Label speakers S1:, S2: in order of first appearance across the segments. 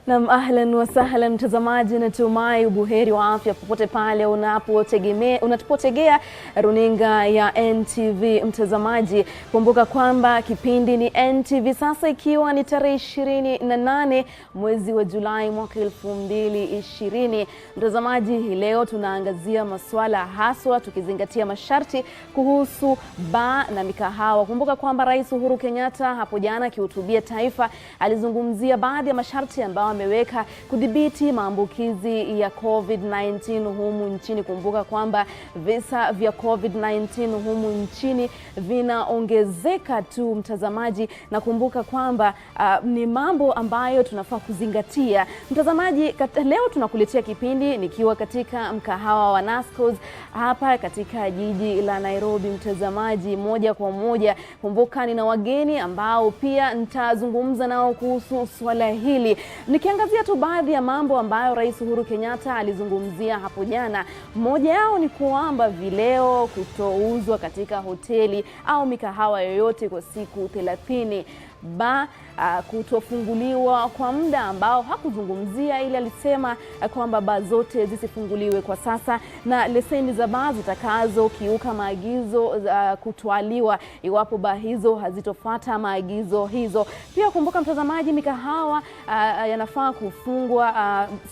S1: Naam, ahlan wa sahlan mtazamaji, natumai ubuheri wa afya popote pale unapotegea runinga ya NTV. Mtazamaji, kumbuka kwamba kipindi ni NTV sasa, ikiwa ni tarehe 28 mwezi wa Julai mwaka 2020. Mtazamaji, hii leo tunaangazia masuala haswa tukizingatia masharti kuhusu baa na mikahawa. Kumbuka kwamba Rais Uhuru Kenyatta hapo jana akihutubia taifa alizungumzia baadhi ya masharti ambayo ameweka kudhibiti maambukizi ya COVID-19 humu nchini. Kumbuka kwamba visa vya COVID-19 humu nchini vinaongezeka tu mtazamaji, na kumbuka kwamba ni mambo ambayo tunafaa kuzingatia. Mtazamaji, leo tunakuletea kipindi nikiwa katika mkahawa wa Nascos hapa katika jiji la Nairobi. Mtazamaji, moja kwa moja, kumbuka nina wageni ambao pia nitazungumza nao kuhusu swala hili, nikiangazia tu baadhi ya mambo ambayo Rais Uhuru Kenyatta alizungumzia hapo jana. Mmoja yao ni kwamba vileo kutouzwa katika hoteli au mikahawa yoyote kwa siku 30. Kutofunguliwa kwa muda ambao hakuzungumzia, ili alisema kwamba baa zote zisifunguliwe kwa sasa, na leseni za baa zitakazo kiuka maagizo kutwaliwa iwapo baa hizo hazitofuata maagizo hizo. Pia kumbuka mtazamaji, mikahawa yanafaa kufungwa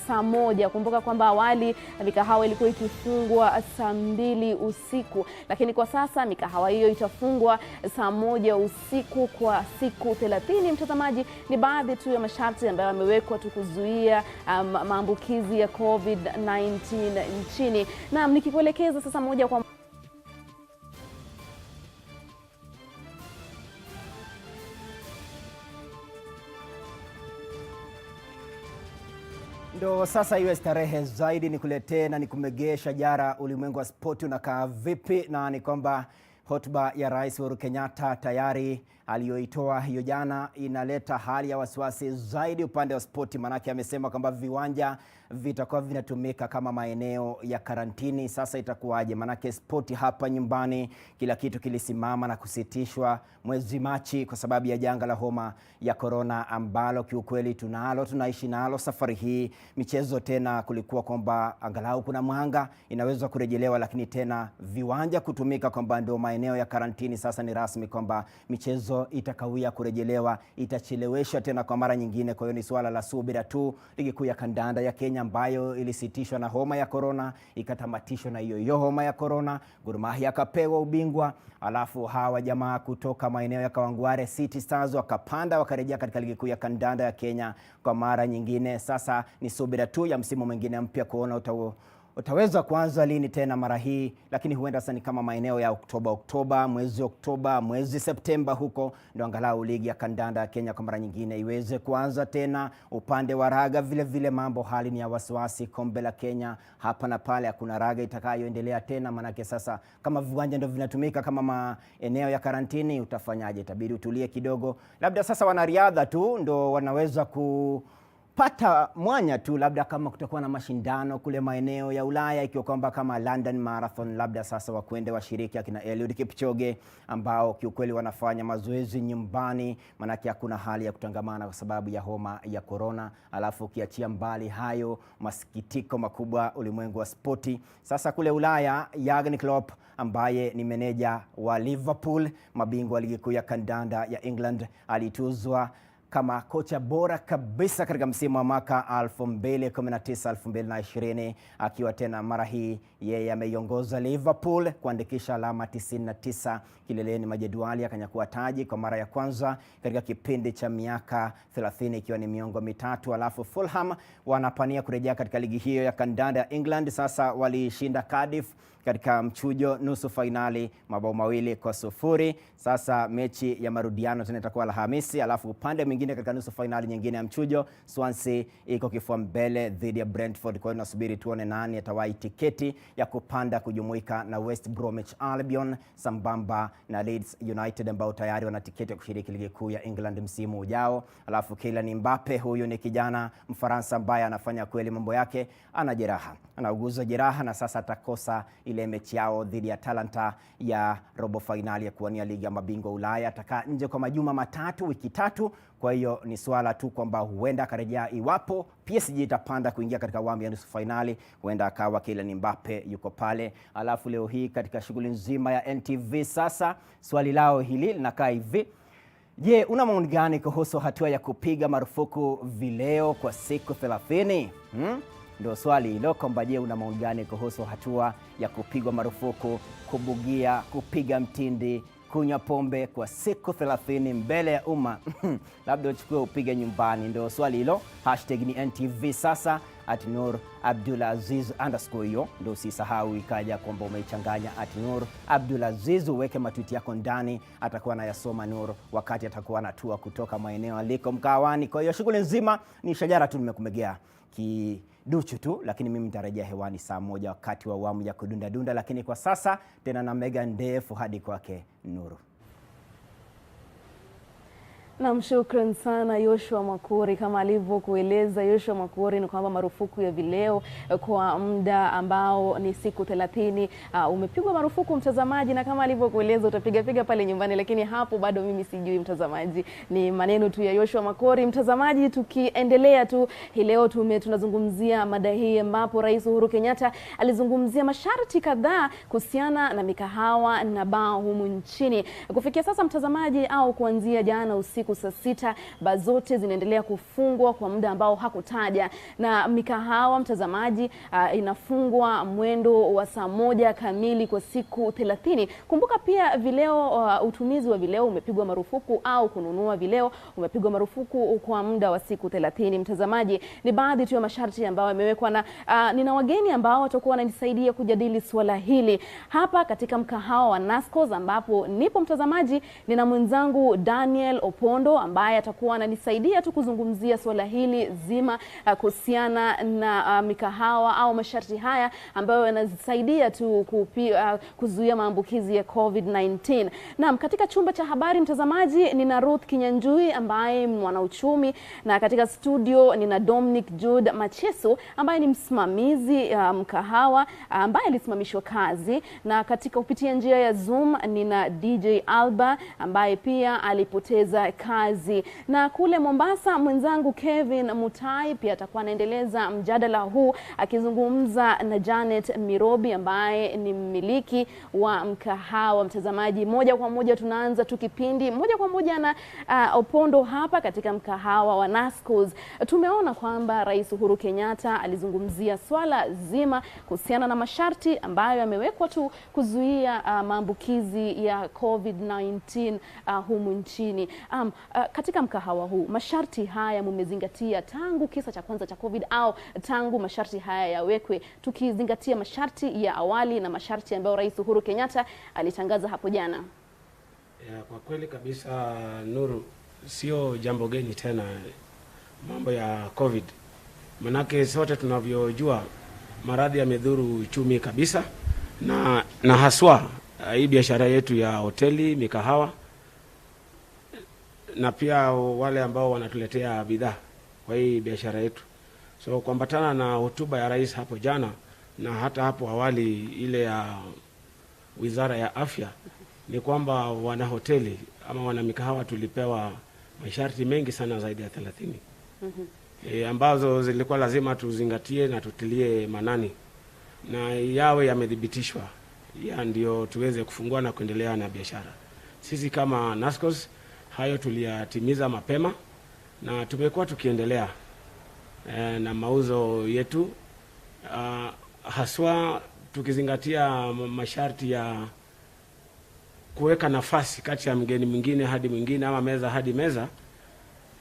S1: saa 1. Kumbuka kwamba awali mikahawa ilikuwa ikifungwa saa 2 usiku, lakini kwa sasa mikahawa hiyo itafungwa saa 1 usiku kwa siku 30. Mtazamaji, ni baadhi tu ya masharti ambayo yamewekwa tu kuzuia maambukizi ya COVID-19 nchini. Na nikikuelekeza sasa moja kwa
S2: ndo sasa iwe starehe zaidi nikuletee na nikumegesha jara ulimwengu wa spoti unakaa vipi. Na ni kwamba hotuba ya Rais Uhuru Kenyatta tayari aliyoitoa hiyo jana inaleta hali ya wasiwasi zaidi upande wa spoti, manake amesema kwamba viwanja vitakuwa vinatumika kama maeneo ya karantini. Sasa itakuwaje? Manake spoti hapa nyumbani kila kitu kilisimama na kusitishwa mwezi Machi kwa sababu ya janga la homa ya corona ambalo kiukweli tunaishi nalo safari hii. Michezo tena kulikuwa kwamba angalau kuna mwanga inaweza kurejelewa, lakini tena viwanja kutumika kwamba ndio maeneo ya karantini. Sasa ni rasmi kwamba michezo itakawia kurejelewa, itacheleweshwa tena kwa mara nyingine. Kwa hiyo ni swala la subira tu. Ligi kuu ya kandanda ya Kenya ambayo ilisitishwa na homa ya corona ikatamatishwa na hiyo homa ya corona. Gor Mahia akapewa ubingwa, alafu hawa jamaa kutoka maeneo ya Kawangware City Stars wakapanda wakarejea katika ligi kuu ya kandanda ya Kenya kwa mara nyingine. Sasa ni subira tu ya msimu mwingine mpya kuona utaweza kuanza lini tena mara hii, lakini huenda sasa ni kama maeneo ya mwezi Oktoba, mwezi Septemba huko ndio angalau ligi ya kandanda ya Kenya kwa mara nyingine iweze kuanza tena. Upande wa raga vile mambo hali ni ya wasiwasi. Kombe la Kenya hapa na pale, hakuna raga itakayoendelea tena, manake sasa kama viwanja ndio vinatumika kama maeneo ya karantini, utafanyaje? Itabidi utulie kidogo. Labda sasa wanariadha tu ndio wanaweza pata mwanya tu, labda kama kutakuwa na mashindano kule maeneo ya Ulaya, ikiwa kwamba kama London Marathon, labda sasa wakwende washiriki akina Eliud Kipchoge ambao kiukweli wanafanya mazoezi nyumbani, manake hakuna hali ya kutangamana kwa sababu ya homa ya corona. Alafu kiachia mbali hayo masikitiko makubwa ulimwengu wa spoti, sasa kule Ulaya Jurgen Klopp ambaye ni meneja wa Liverpool, mabingwa wa ligi kuu ya kandanda ya England, alituzwa kama kocha bora kabisa katika msimu wa mwaka 2019-2020, akiwa tena mara hii yeye ameiongoza Liverpool kuandikisha alama 99 kileleni majedwali, akanyakua taji kwa mara ya kwanza katika kipindi cha miaka 30 ikiwa ni miongo mitatu. Alafu Fulham wanapania kurejea katika ligi hiyo ya kandanda ya England. Sasa walishinda Cardiff katika mchujo nusu finali mabao 2-0. Sasa mechi ya marudiano tena itakuwa Alhamisi. Alafu upande mwingine katika nusu finali nyingine ya mchujo, Swansea iko kifua mbele dhidi ya Brentford. Kwa hiyo nasubiri tuone nani atawahi tiketi ya kupanda kujumuika na West Bromwich Albion sambamba na Leeds United ambao tayari wana tiketi ya kushiriki ligi kuu ya England msimu ujao. Alafu Kylian Mbappe, huyu ni kijana Mfaransa ambaye anafanya kweli mambo yake, anauguza jeraha na sasa atakosa ile mechi yao dhidi ya Talanta ya robo finali ya kuwania ligi ya mabingwa Ulaya. Atakaa nje kwa majuma matatu, wiki 3 Kwa hiyo ni swala tu kwamba huenda akarejea iwapo PSG itapanda kuingia katika awamu ya nusu finali, huenda akawa Kylian Mbappe yuko pale. Alafu leo hii katika shughuli nzima ya NTV sasa, swali lao hili linakaa hivi: je, una maoni gani kuhusu hatua ya kupiga marufuku vileo kwa siku 30? Ndio swali hilo, kwamba je, una maoni gani kuhusu hatua ya kupigwa marufuku kubugia, kupiga mtindi, kunywa pombe kwa siku 30 mbele ya umma? Labda uchukue upige nyumbani. Ndio swali hilo. Hashtag ni NTV sasa @Nur Abdulaziz _ hiyo ndio usisahau ikaja kwamba umeichanganya @Nur Abdulaziz. Uweke matweet yako ndani, atakuwa anayasoma Nur wakati atakuwa anatua kutoka maeneo aliko mkawani. Kwa hiyo shughuli nzima ni shajara tu, nimekumegea kiduchu tu, lakini mimi nitarejea hewani saa 1 wakati wa awamu ya kudunda dunda. Lakini kwa sasa tena na mega ndefu hadi kwake Nuru.
S1: Na shukran sana Joshua Makuri. Kama alivyokueleza Joshua Makuri ni kwamba marufuku ya vileo kwa muda ambao ni siku 30 umepigwa marufuku, mtazamaji, na kama alivyokueleza utapiga pale nyumbani, lakini hapo bado mimi sijui, mtazamaji. Ni maneno tu ya Joshua Makuri. Mtazamaji, tukiendelea tu hii leo tunazungumzia mada hii ambapo Rais Uhuru Kenyatta alizungumzia masharti kadhaa kuhusiana na mikahawa na baa humu nchini. Kufikia sasa, mtazamaji, au kuanzia jana usiku saa 6, baa zote zinaendelea kufungwa kwa muda ambao hakutaja, na mikahawa, mtazamaji, inafungwa mwendo wa saa 1 kamili kwa siku 30. Kumbuka pia vileo, utumizi wa vileo umepigwa marufuku, au kununua vileo umepigwa marufuku kwa muda wa siku 30. Mtazamaji, ni baadhi tu ya masharti ambayo yamewekwa, na nina wageni ambao watakuwa wananisaidia kujadili swala hili hapa katika mkahawa wa Nascos, ambapo nipo, mtazamaji, nina mwenzangu Daniel Opondo ambaye atakuwa ananisaidia tu kuzungumzia swala hili zima kuhusiana na mikahawa au masharti haya ambayo yanasaidia tu kuzuia maambukizi ya COVID-19. Naam, katika chumba cha habari, mtazamaji, nina Ruth Kinyanjui ambaye mwanauchumi, na katika studio nina Dominic Jude Macheso ambaye ni msimamizi mkahawa ambaye alisimamishwa kazi, na katika kupitia njia ya Zoom nina DJ Alba ambaye pia alipoteza kazi, na kule Mombasa mwenzangu Kevin Mutai pia atakuwa anaendeleza mjadala huu akizungumza na Janet Mirobi ambaye ni mmiliki wa mkahawa. Mtazamaji, moja kwa moja tunaanza tu kipindi moja kwa moja na Opondo hapa katika mkahawa wa Nascos. Tumeona kwamba Rais Uhuru Kenyatta alizungumzia swala zima kuhusiana na masharti ambayo yamewekwa tu kuzuia maambukizi ya COVID-19 humu nchini. Katika mkahawa huu, masharti haya mmezingatia tangu kisa cha kwanza cha COVID, au tangu masharti haya yawekwe, tukizingatia masharti ya awali na masharti ambayo Rais Uhuru Kenyatta alitangaza hapo jana?
S3: Kwa kweli kabisa, Nuru, sio jambo geni tena mambo ya COVID. Manake sote tunavyojua maradhi yamedhuru uchumi kabisa, na haswa hii biashara yetu ya hoteli, mikahawa, na pia wale ambao wanatuletea bidhaa kwa hii biashara yetu. So kuambatana na hotuba ya rais hapo jana, na hata hapo awali ile ya Wizara ya Afya, ni kwamba wana hoteli ama wana mikahawa tulipewa masharti mengi sana zaidi ya 30. Ambazo zilikuwa lazima tuzingatie na tutilie manani, na yawe yamethibitishwa, ndio tuweze kufungua na kuendelea na biashara. Sisi kama Nascos hayo tuliyatimiza mapema, na tumekuwa tukiendelea na mauzo yetu, haswa tukizingatia masharti ya kuweka nafasi kati ya mgeni mwingine hadi mwingine, ama meza hadi meza.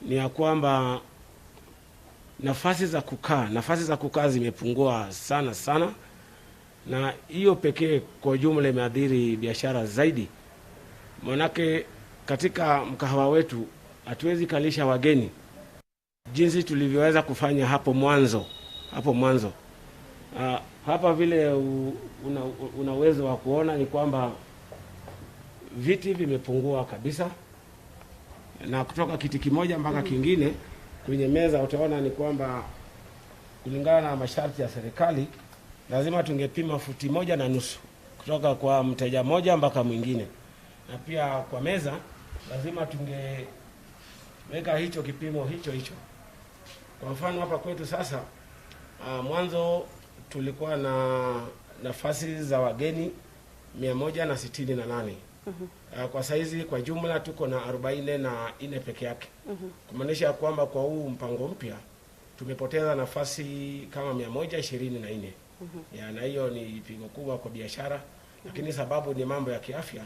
S3: Ni ya kwamba nafasi za kukaa zimepungua sana, na hiyo pekee kwa jumla imeathiri biashara zaidi. Manake katika mkahawa wetu hatuwezi kalisha wageni jinsi tulivyoweza kufanya hapo mwanzo. Hapa vile una uwezo wa kuona ni kwamba viti vimepungua kabisa, na kutoka kiti kimoja mpaka kingine kwenye meza utaona ni kwamba kulingana na masharti ya serikali lazima tungepima 1.5 futi kutoka kwa mteja mmoja mpaka mwingine, na pia kwa meza lazima weka hicho kipimo hicho. Kwa mfano hapa kwetu sasa, mwanzo tulikuwa na nafasi za wageni 168. Kwa saizi kwa jumla tuko na 44 peke yake. Kumaanisha kwamba kwa huu mpango mpya tumepoteza nafasi kama 124. Na hiyo ni pigo kubwa kwa biashara, lakini sababu ni mambo ya kiafya,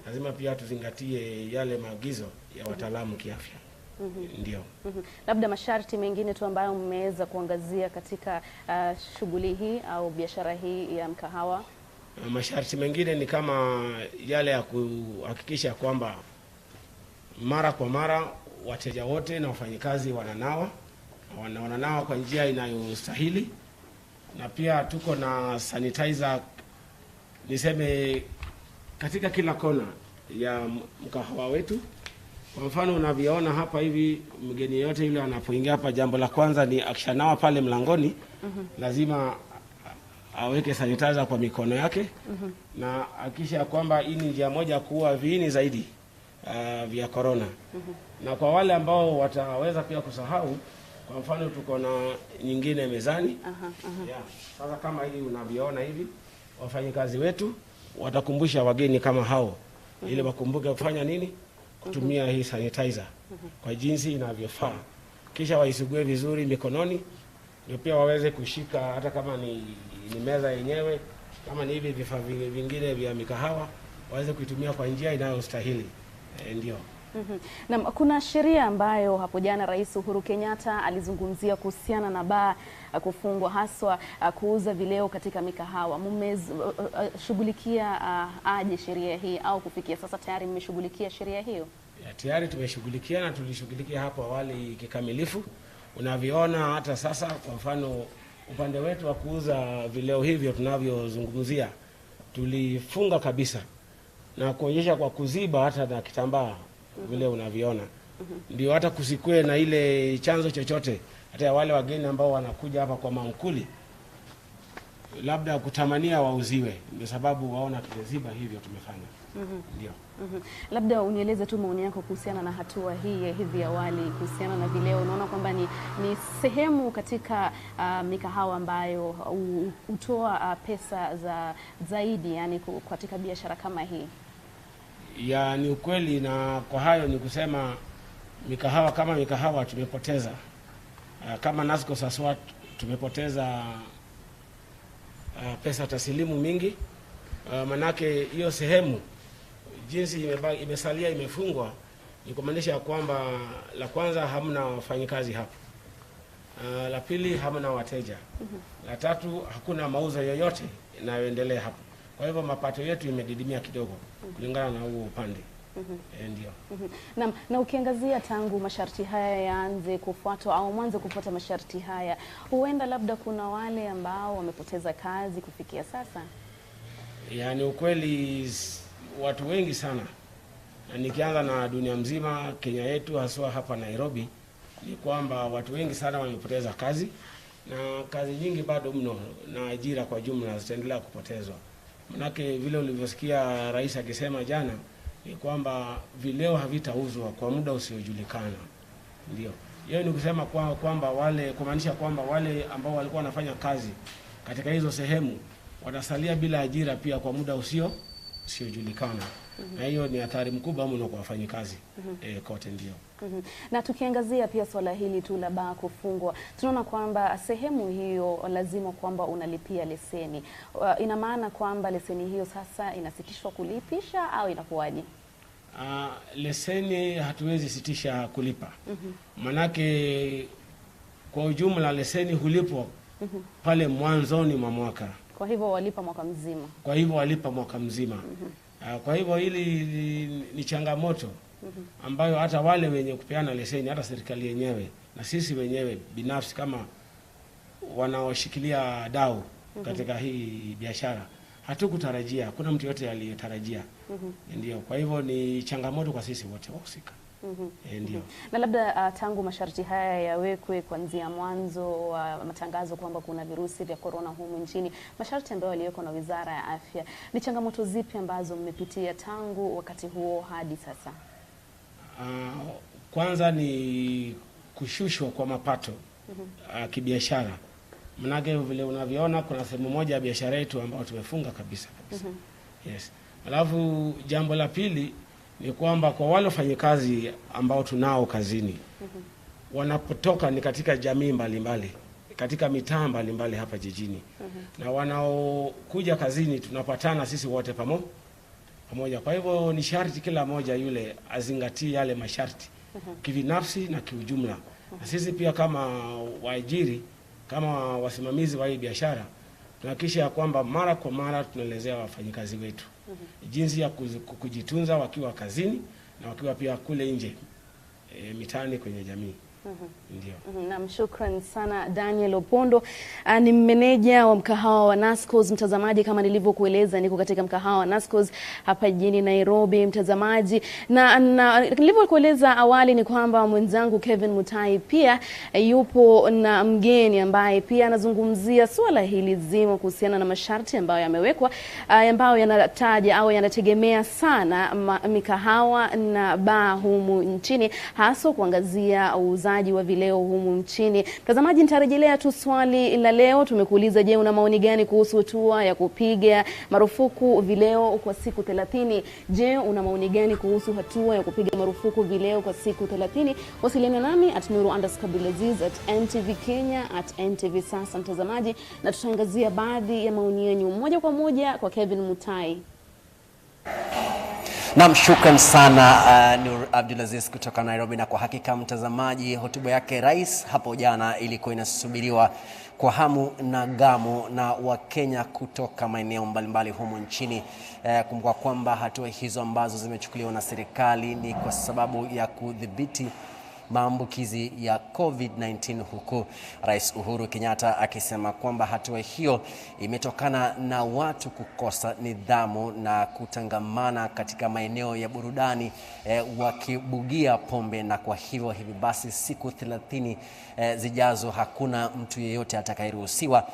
S3: lazima pia tuzingatie yale maagizo ya wataalamu kiafya. Ndio.
S1: Labda masharti mengine tu ambayo mmeweza kuangazia katika shughuli hii au biashara hii ya mkahawa?
S3: Masharti mengine ni kama yale ya kuhakikisha kwamba mara kwa mara wateja wote na wafanyikazi wananawa kwa njia inayostahili, na pia tuko na sanitizer niseme katika kila kona ya mkahawa wetu. Kwa mfano unavyoona hapa hivi, mgeni yote yule anapoingia hapa, jambo la kwanza ni akishanawa pale mlangoni, lazima aweke sanitizer kwa mikono yake, na akisha kwamba hii ni njia moja kuwa viini zaidi vya corona. Na kwa wale ambao wataweza pia kusahau, kwa mfano tuko na nyingine mezani. Sasa kama hii unavyoona hivi, wafanyikazi wetu watakumbusha wageni kama hao ili wakumbuke kufanya nini, kutumia hii sanitizer kwa jinsi inavyofaa, kisha waisugue vizuri mikononi, ndio pia waweze kushika hata kama ni meza yenyewe, kama ni hivi vifaa vingine vya mikahawa, waweze kuitumia kwa njia inayostahili. Ndio.
S1: Na kuna sheria ambayo hapo jana Rais Uhuru Kenyatta alizungumzia kuhusiana na baa kufungwa, haswa kuuza vileo katika mikahawa. Mmeshughulikia aje sheria hii, au kufikia sasa tayari mmeshughulikia sheria hiyo?
S3: Tayari tumeshughulikia na tulishughulikia hapo awali kikamilifu. Unaviona hata sasa, kwa mfano upande wetu wa kuuza vileo hivyo tunavyozungumzia, tulifunga kabisa na kuonyesha kwa kuziba hata na kitambaa vile unaviona. Ndio hata kusikue na ile chanzo chochote, hata wale wageni ambao wanakuja hapa kwa mankuli labda kutamania wauziwe, ndio sababu waona tumeziba hivyo tumefanya. Ndio.
S1: Labda unieleze tu maoni yako kuhusiana na hatua hii ya hivi awali kuhusiana na vileo. Unaona kwamba ni sehemu katika mikahawa ambayo hutoa pesa za zaidi, yani katika biashara kama hii?
S3: Ya, ni ukweli, na kwa hayo ni kusema mikahawa kama mikahawa tumepoteza, kama Nasco Saswat tumepoteza pesa taslimu mingi, manake hiyo sehemu jinsi imesalia imefungwa, ni kumaanisha kwamba la kwanza hamna wafanyikazi hapo, la pili hamna wateja, la tatu hakuna mauzo yoyote inayoendelea hapo. Kwa hivyo mapato yetu imedidimia kidogo kulingana na huo upande. Ndio.
S1: Na ukiangazia tangu masharti haya yaanze kufuatwa au mwanzo kufuata masharti haya, huenda labda kuna wale ambao wamepoteza kazi kufikia sasa?
S3: Yaani ukweli watu wengi sana, na nikianza na dunia mzima, Kenya yetu haswa hapa Nairobi, ni kwamba watu wengi sana wamepoteza kazi, na kazi nyingi bado mno, na ajira kwa jumla zitaendelea kupotezwa. Manake vile ulivyosikia rais akisema jana, ni kwamba vileo havitauzwa kwa muda usiojulikana. Ndio. Hiyo ni kusema kwamba wale, kumaanisha kwamba wale ambao walikuwa wanafanya kazi katika hizo sehemu watasalia bila ajira pia kwa muda usiojulikana. Na hiyo ni hatari mkubwa mno kwa wafanyikazi kote. Ndio.
S1: Na tukiangazia pia swala hili tu la baa kufungwa, tunaona kwamba sehemu hiyo lazima kwamba unalipia leseni. Ina maana kwamba leseni hiyo sasa inasitishwa kulipisha au inakuwaje?
S3: Leseni hatuwezi sitisha kulipa. Manake kwa ujumla leseni hulipwa pale mwanzoni mwa mwaka.
S1: Kwa hivyo walipa mwaka mzima.
S3: Kwa hivyo walipa mwaka mzima. Kwa hivyo hili ni changamoto ambayo hata wale wenye kupeana leseni, hata serikali yenyewe na sisi wenyewe binafsi kama wanaoshikilia dau katika hii biashara, hatukutarajia, kuna mtu yote aliyetarajia. Ndio. Kwa hivyo ni changamoto kwa sisi wote wahusika. Ndio.
S1: Na labda tangu masharti haya yawekwe kuanzia mwanzo wa matangazo kwamba kuna virusi vya corona humu nchini, masharti ambayo yaliwekwa na Wizara ya Afya, ni changamoto zipi ambazo mmepitia tangu wakati huo hadi sasa?
S3: Kwanza ni kushushwa kwa mapato kibiashara. Manake vile unavyoona kuna sehemu moja ya biashara yetu ambayo tumefunga kabisa. Yes. Alafu jambo la pili ni kwamba kwa wale wafanyakazi ambao tunao kazini, wanapotoka ni katika jamii mbalimbali, katika mitaa mbalimbali hapa jijini. Na wanaokuja kazini tunapatana sisi wote pamoja. Kwa hivyo ni sharti kila moja yule azingatie yale masharti kibinafsi na kiujumla. Na sisi pia kama waajiri, kama wasimamizi wa hii biashara, tunahakikisha kwamba mara kwa mara tunaelezea wafanyikazi wetu jinsi ya kujitunza wakiwa kazini na wakiwa pia kule nje mitaani kwenye jamii. Ndio.
S1: Naam, shukran sana Daniel Opondo. Ni meneja wa mkahawa wa Nascos. Mtazamaji, kama nilivyokueleza, niko katika mkahawa wa Nascos hapa jijini Nairobi, mtazamaji. Na nilivyokueleza awali ni kwamba mwenzangu Kevin Mutai pia yupo na mgeni ambaye pia anazungumzia swala hili zima kuhusiana na masharti ambayo yamewekwa, ambayo yanataja au yanategemea sana mikahawa na baa humu nchini, hasa kuangazia uuzaji wa vileo humu nchini. Mtazamaji, nitarejelea tu swali la leo. Tumekuuliza, je, una maoni gani kuhusu hatua ya kupiga marufuku vileo kwa siku 30? Je, una maoni gani kuhusu hatua ya kupiga marufuku vileo kwa siku 30? Wasiliana nami @Nuru_Abdulaziz, @NTV Kenya, @NTV Sasa, mtazamaji, na tutaangazia baadhi ya maoni yenu moja kwa moja kwa Kevin Mutai.
S4: Naam, shukran sana Nuru Abdulaziz kutoka Nairobi. Na kwa hakika mtazamaji, hotuba yake rais hapo jana ilikuwa inasubiriwa kwa hamu na gamu na Wakenya kutoka maeneo mbalimbali humu nchini. Kumbuka kwamba hatua hizo ambazo zimechukuliwa na serikali ni kwa sababu ya kudhibiti maambukizi ya COVID-19, huku Rais Uhuru Kenyatta akisema kwamba hatua hiyo imetokana na watu kukosa nidhamu na kutangamana katika maeneo ya burudani wakibugia pombe, na kwa hivyo hivi basi siku 30 zijazo hakuna mtu yeyote atakayeruhusiwa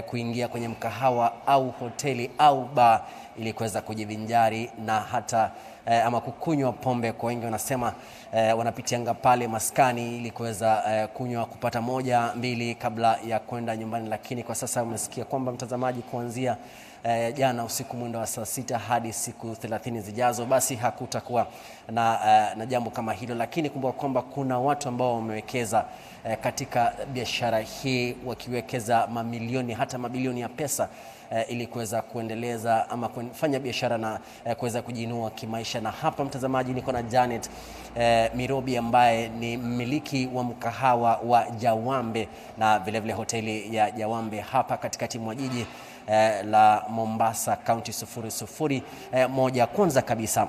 S4: kuingia kwenye mkahawa au hoteli au bar ili kuweza kujivinjari na hata ama kukunywa pombe. Kwa wengi wanasema wanapitianga pale maskani ili kuweza kunywa, kupata moja mbili kabla ya kwenda nyumbani. Lakini kwa sasa umesikia kwamba mtazamaji, kuanzia jana usiku mwendo wa saa 6 hadi siku 30 zijazo basi hakutakuwa na jambo kama hilo. Lakini kumbuka kwamba kuna watu ambao wamewekeza katika biashara hii, wakiwekeza mamilioni hata mabilioni ya pesa ili kuweza kuendeleza ama kufanya biashara na kuweza kujiinua kimaisha. Na hapa mtazamaji, niko na Janet Mirobi ambaye ni mmiliki wa mkahawa wa Jawambe na vile vile hoteli ya Jawambe hapa katikati mwa jiji la Mombasa, kaunti 001. Kwanza kabisa,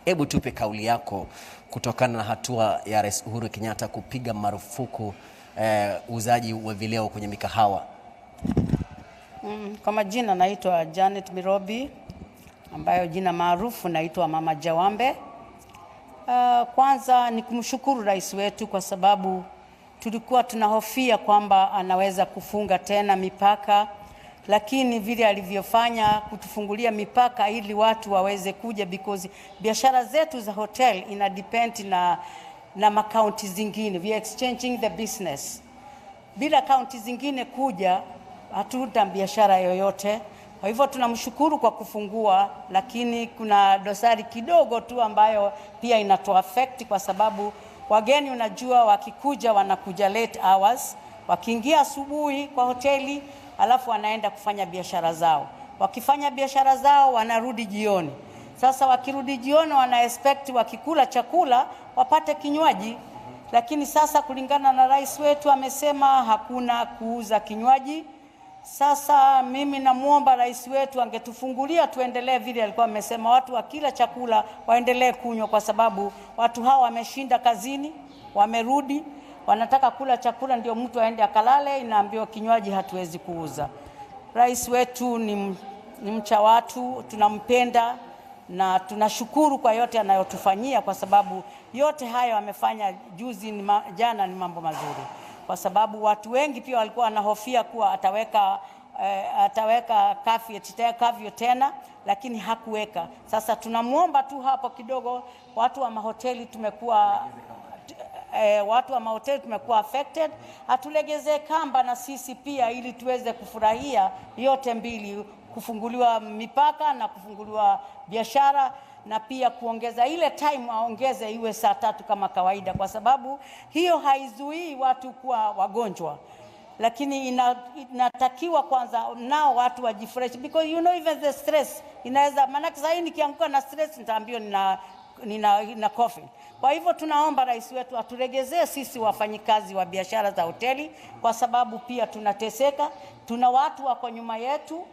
S4: hebu tupe kauli yako kutokana na hatua ya Rais Uhuru Kenyatta kupiga marufuku uuzaji wa vileo kwenye mikahawa.
S5: Kwa majina naitwa Janet Mirobi, ambayo jina maarufu naitwa Mama Jawambe. Kwanza ni kumshukuru rais wetu kwa sababu tulikuwa tunahofia kwamba anaweza kufunga tena mipaka, lakini vile alivyofanya kutufungulia mipaka ili watu waweze kuja, because biashara zetu za hotel ina depend na makaunti zingine. We are exchanging the business. Bila kaunti zingine kuja hatuta biashara yoyote. Kwa hivyo tunamshukuru kwa kufungua, lakini kuna dosari kidogo tu ambayo pia inatu affect, kwa sababu wageni unajua wakikuja wanakuja late hours, wakiingia asubuhi kwa hoteli alafu wanaenda kufanya biashara zao. Wakifanya biashara zao wanarudi jioni. Sasa wakirudi jioni wana expect wakikula chakula wapate kinywaji, lakini sasa kulingana na rais wetu amesema hakuna kuuza kinywaji. Sasa mimi namuomba rais wetu angetufungulia tuendelee vile alikuwa amesema, watu wakila chakula waendelee kunywa, kwa sababu watu hawa wameshinda kazini, wamerudi, wanataka kula chakula ndio mtu aende akalale, inaambiwa kinywaji hatuwezi kuuza. Rais wetu ni mcha watu, tunampenda na tunashukuru kwa yote anayotufanyia, kwa sababu yote hayo amefanya juzi jana ni mambo mazuri, kwa sababu watu wengi pia walikuwa wanahofia kuwa ataweka kafyu tena, lakini hakuweka. Sasa tunamuomba tu hapo kidogo, watu wa mahoteli tumekuwa watu wa mahoteli tumekuwa affected, atulegezee kamba na sisi pia, ili tuweze kufurahia yote mbili, kufunguliwa mipaka na kufunguliwa biashara, na pia kuongeza ile time, aongeze iwe saa 3 kama kawaida, kwa sababu hiyo haizuii watu kuwa wagonjwa, lakini inatakiwa kwanza nao watu wajifresh, because you know even the stress inaweza, maana sasa nikianguka na stress nitaambiwa nina coffee. Kwa hivyo tunaomba rais wetu aturegezee sisi wafanyikazi wa biashara za hoteli, kwa sababu pia tunateseka, tuna watu wako nyuma yetu.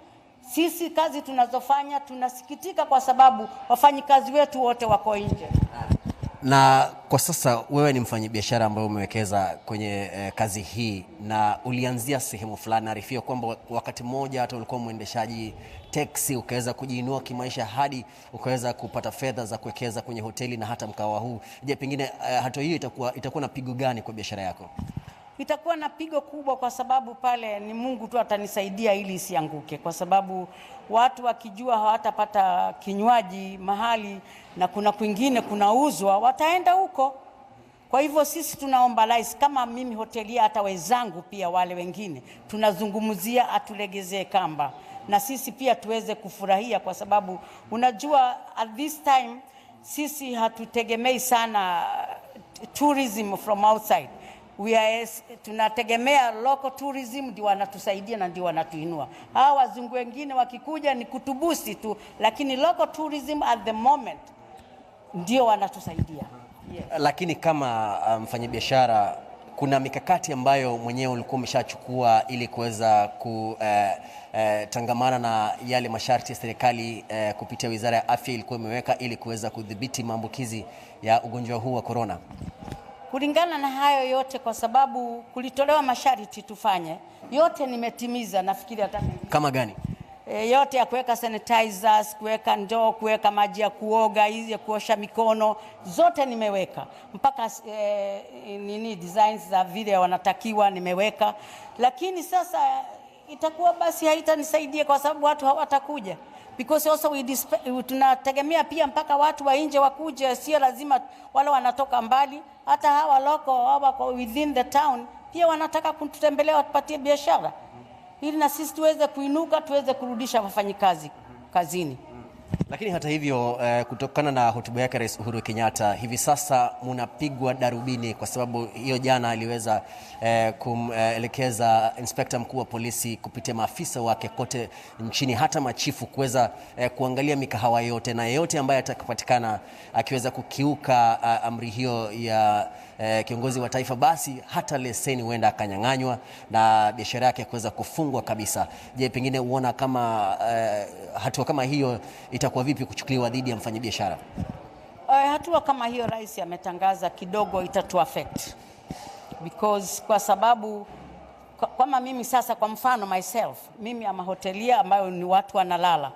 S5: Sisi kazi tunazofanya tunasikitika kwa sababu wafanyikazi wetu wote wako nje.
S4: Na kwa sasa wewe ni mfanyabiashara ambaye umewekeza kwenye kazi hii na ulianzia sehemu fulani. Naarifiwa kwamba wakati mmoja hata ulikuwa mwendeshaji taxi, ukaweza kujiinua kimaisha hadi ukaweza kupata fedha za kuwekeza kwenye hoteli na hata mkawa huu. Je, pengine hatua hiyo itakuwa na pigo gani kwa biashara yako?
S5: Itakuwa na pigo kubwa, kwa sababu pale ni Mungu tu atanisaidia ili isianguke, kwa sababu watu wakijua hawatapata kinywaji mahali na kuna kwingine kunauzwa, wataenda huko. Kwa hivyo sisi tunaomba rais, kama mimi hotelia, hata wenzangu pia wale wengine tunazungumzia atulegezee kamba na sisi pia tuweze kufurahia, kwa sababu unajua at this time sisi hatutegemei sana tourism from outside. Tunategemea local tourism, ndio wanatusaidia na ndio wanatuinua. Hawa wazungu wengine wakikuja ni kutubusi tu, lakini local tourism at the moment ndio wanatusaidia.
S4: Yes. Lakini kama mfanyabiashara, kuna mikakati ambayo mwenyewe ulikuwa umeshachukua ili kuweza kutangamana na yale masharti ya serikali kupitia Wizara ya Afya ilikuwa imeweka ili kuweza kudhibiti maambukizi ya ugonjwa huu wa corona?
S5: Kulingana na hayo yote, kwa sababu kulitolewa masharti tufanye, yote nimetimiza. Nafikiri hata
S4: kama gani?
S5: Yote ya kuweka sanitizers, kuweka ndoo, kuweka maji ya kuoga, hizi ya kuosha mikono, zote nimeweka. Mpaka designs za vile wanatakiwa nimeweka. Lakini sasa itakuwa basi haitanisaidia, kwa sababu watu hawatakuja. Because also tunategemea pia mpaka watu wa nje wakuje, sio lazima wale wanatoka mbali, hata hawa local hawa kwa within the town pia wanataka kututembelea, watupatie biashara, ili na sisi tuweze kuinuka, tuweze kurudisha wafanyikazi kazini.
S4: Lakini hata hivyo kutokana na hotuba yake Rais Uhuru Kenyatta, hivi sasa mnapigwa darubini, kwa sababu hiyo jana aliweza kumelekeza Inspector mkuu wa polisi kupitia maafisa wake kote nchini, hata machifu, kuweza kuangalia mikahawa yote, na yeyote ambaye atakapatikana akiweza kukiuka amri hiyo ya kiongozi wa taifa, basi hata leseni huenda akanyang'anywa na biashara yake kuweza kufungwa kabisa. Je, pengine uona kama hatua kama hiyo itakuwa vipi kuchukuliwa dhidi ya mfanyabiashara?
S5: Hatua kama hiyo rais ametangaza kidogo itatu affect, because kwa sababu kama mimi sasa, kwa mfano myself, mimi ama hotelia ambayo ni watu wanalala.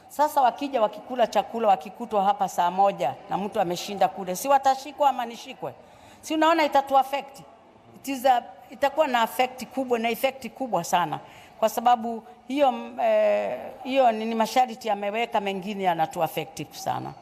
S5: Sasa wakija wakikula chakula wakikutwa hapa saa 1 na mtu ameshinda kule, si watashikwa ama nishikwe? Si unaona itatu affect? Itakuwa na affect kubwa, na effect kubwa sana, kwa sababu hiyo ni masharti yameweka, mengine yanatu affect sana.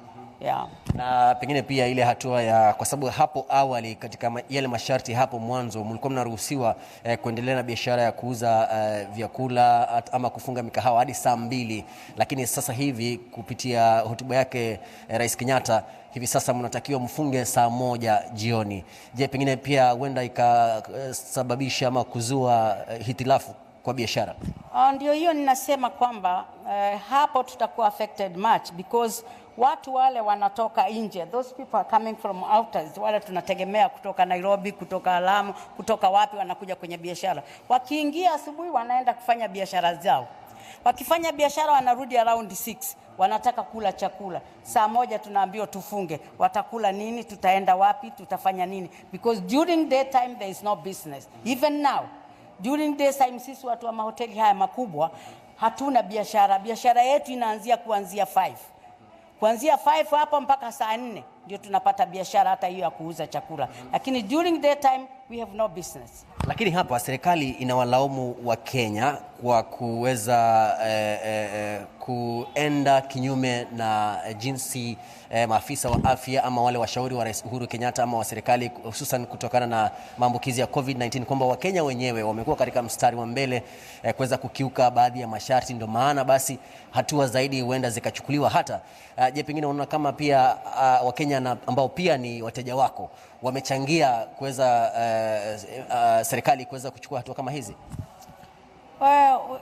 S5: Yeah.
S4: Na pengine pia ile hatua ya, kwa sababu hapo awali katika yale masharti hapo mwanzo mlikuwa mnaruhusiwa kuendelea na biashara ya kuuza vyakula ama kufunga mikahawa hadi saa 2, lakini sasa hivi kupitia hotuba yake Rais Kenyatta, hivi sasa mnatakiwa mfunge saa 1 jioni. Je, pengine pia huenda ikasababisha ama kuzua hitilafu kwa biashara?
S5: Ndio hiyo ninasema kwamba hapo tutakuwa affected much, because watu wale wanatoka nje, those people are coming from outers, wale tunategemea kutoka Nairobi, kutoka Lamu, kutoka wapi, wanakuja kwenye biashara. Wakiingia asubuhi wanaenda kufanya biashara zao. Wakifanya biashara wanarudi around 6, wanataka kula chakula. Saa 1 tunaambiwa tufunge. Watakula nini? Tutaenda wapi? Tutafanya nini? Because during daytime there is no business. Even now, during daytime sisi watu wa mahoteli haya makubwa hatuna biashara. Biashara yetu inaanzia kuanzia 5. Kuanzia 5 hapo mpaka saa 4 ndio tunapata biashara hata hiyo ya kuuza chakula, lakini during daytime we have no business.
S4: Lakini hapa serikali inawalaumu wa Kenya kwa kuweza kuenda kinyume na jinsi maafisa wa afya ama wale washauri wa Rais Uhuru Kenyatta ama wa serikali, hususan kutokana na maambukizi ya COVID-19, kwamba Wakenya wenyewe wamekuwa katika mstari wa mbele kuweza kukiuka baadhi ya masharti, ndio maana basi hatua zaidi huenda zikachukuliwa. Hata je, pengine unaona kama pia Wakenya ambao pia ni wateja wako wamechangia kuweza serikali kuweza kuchukua hatua kama hizi?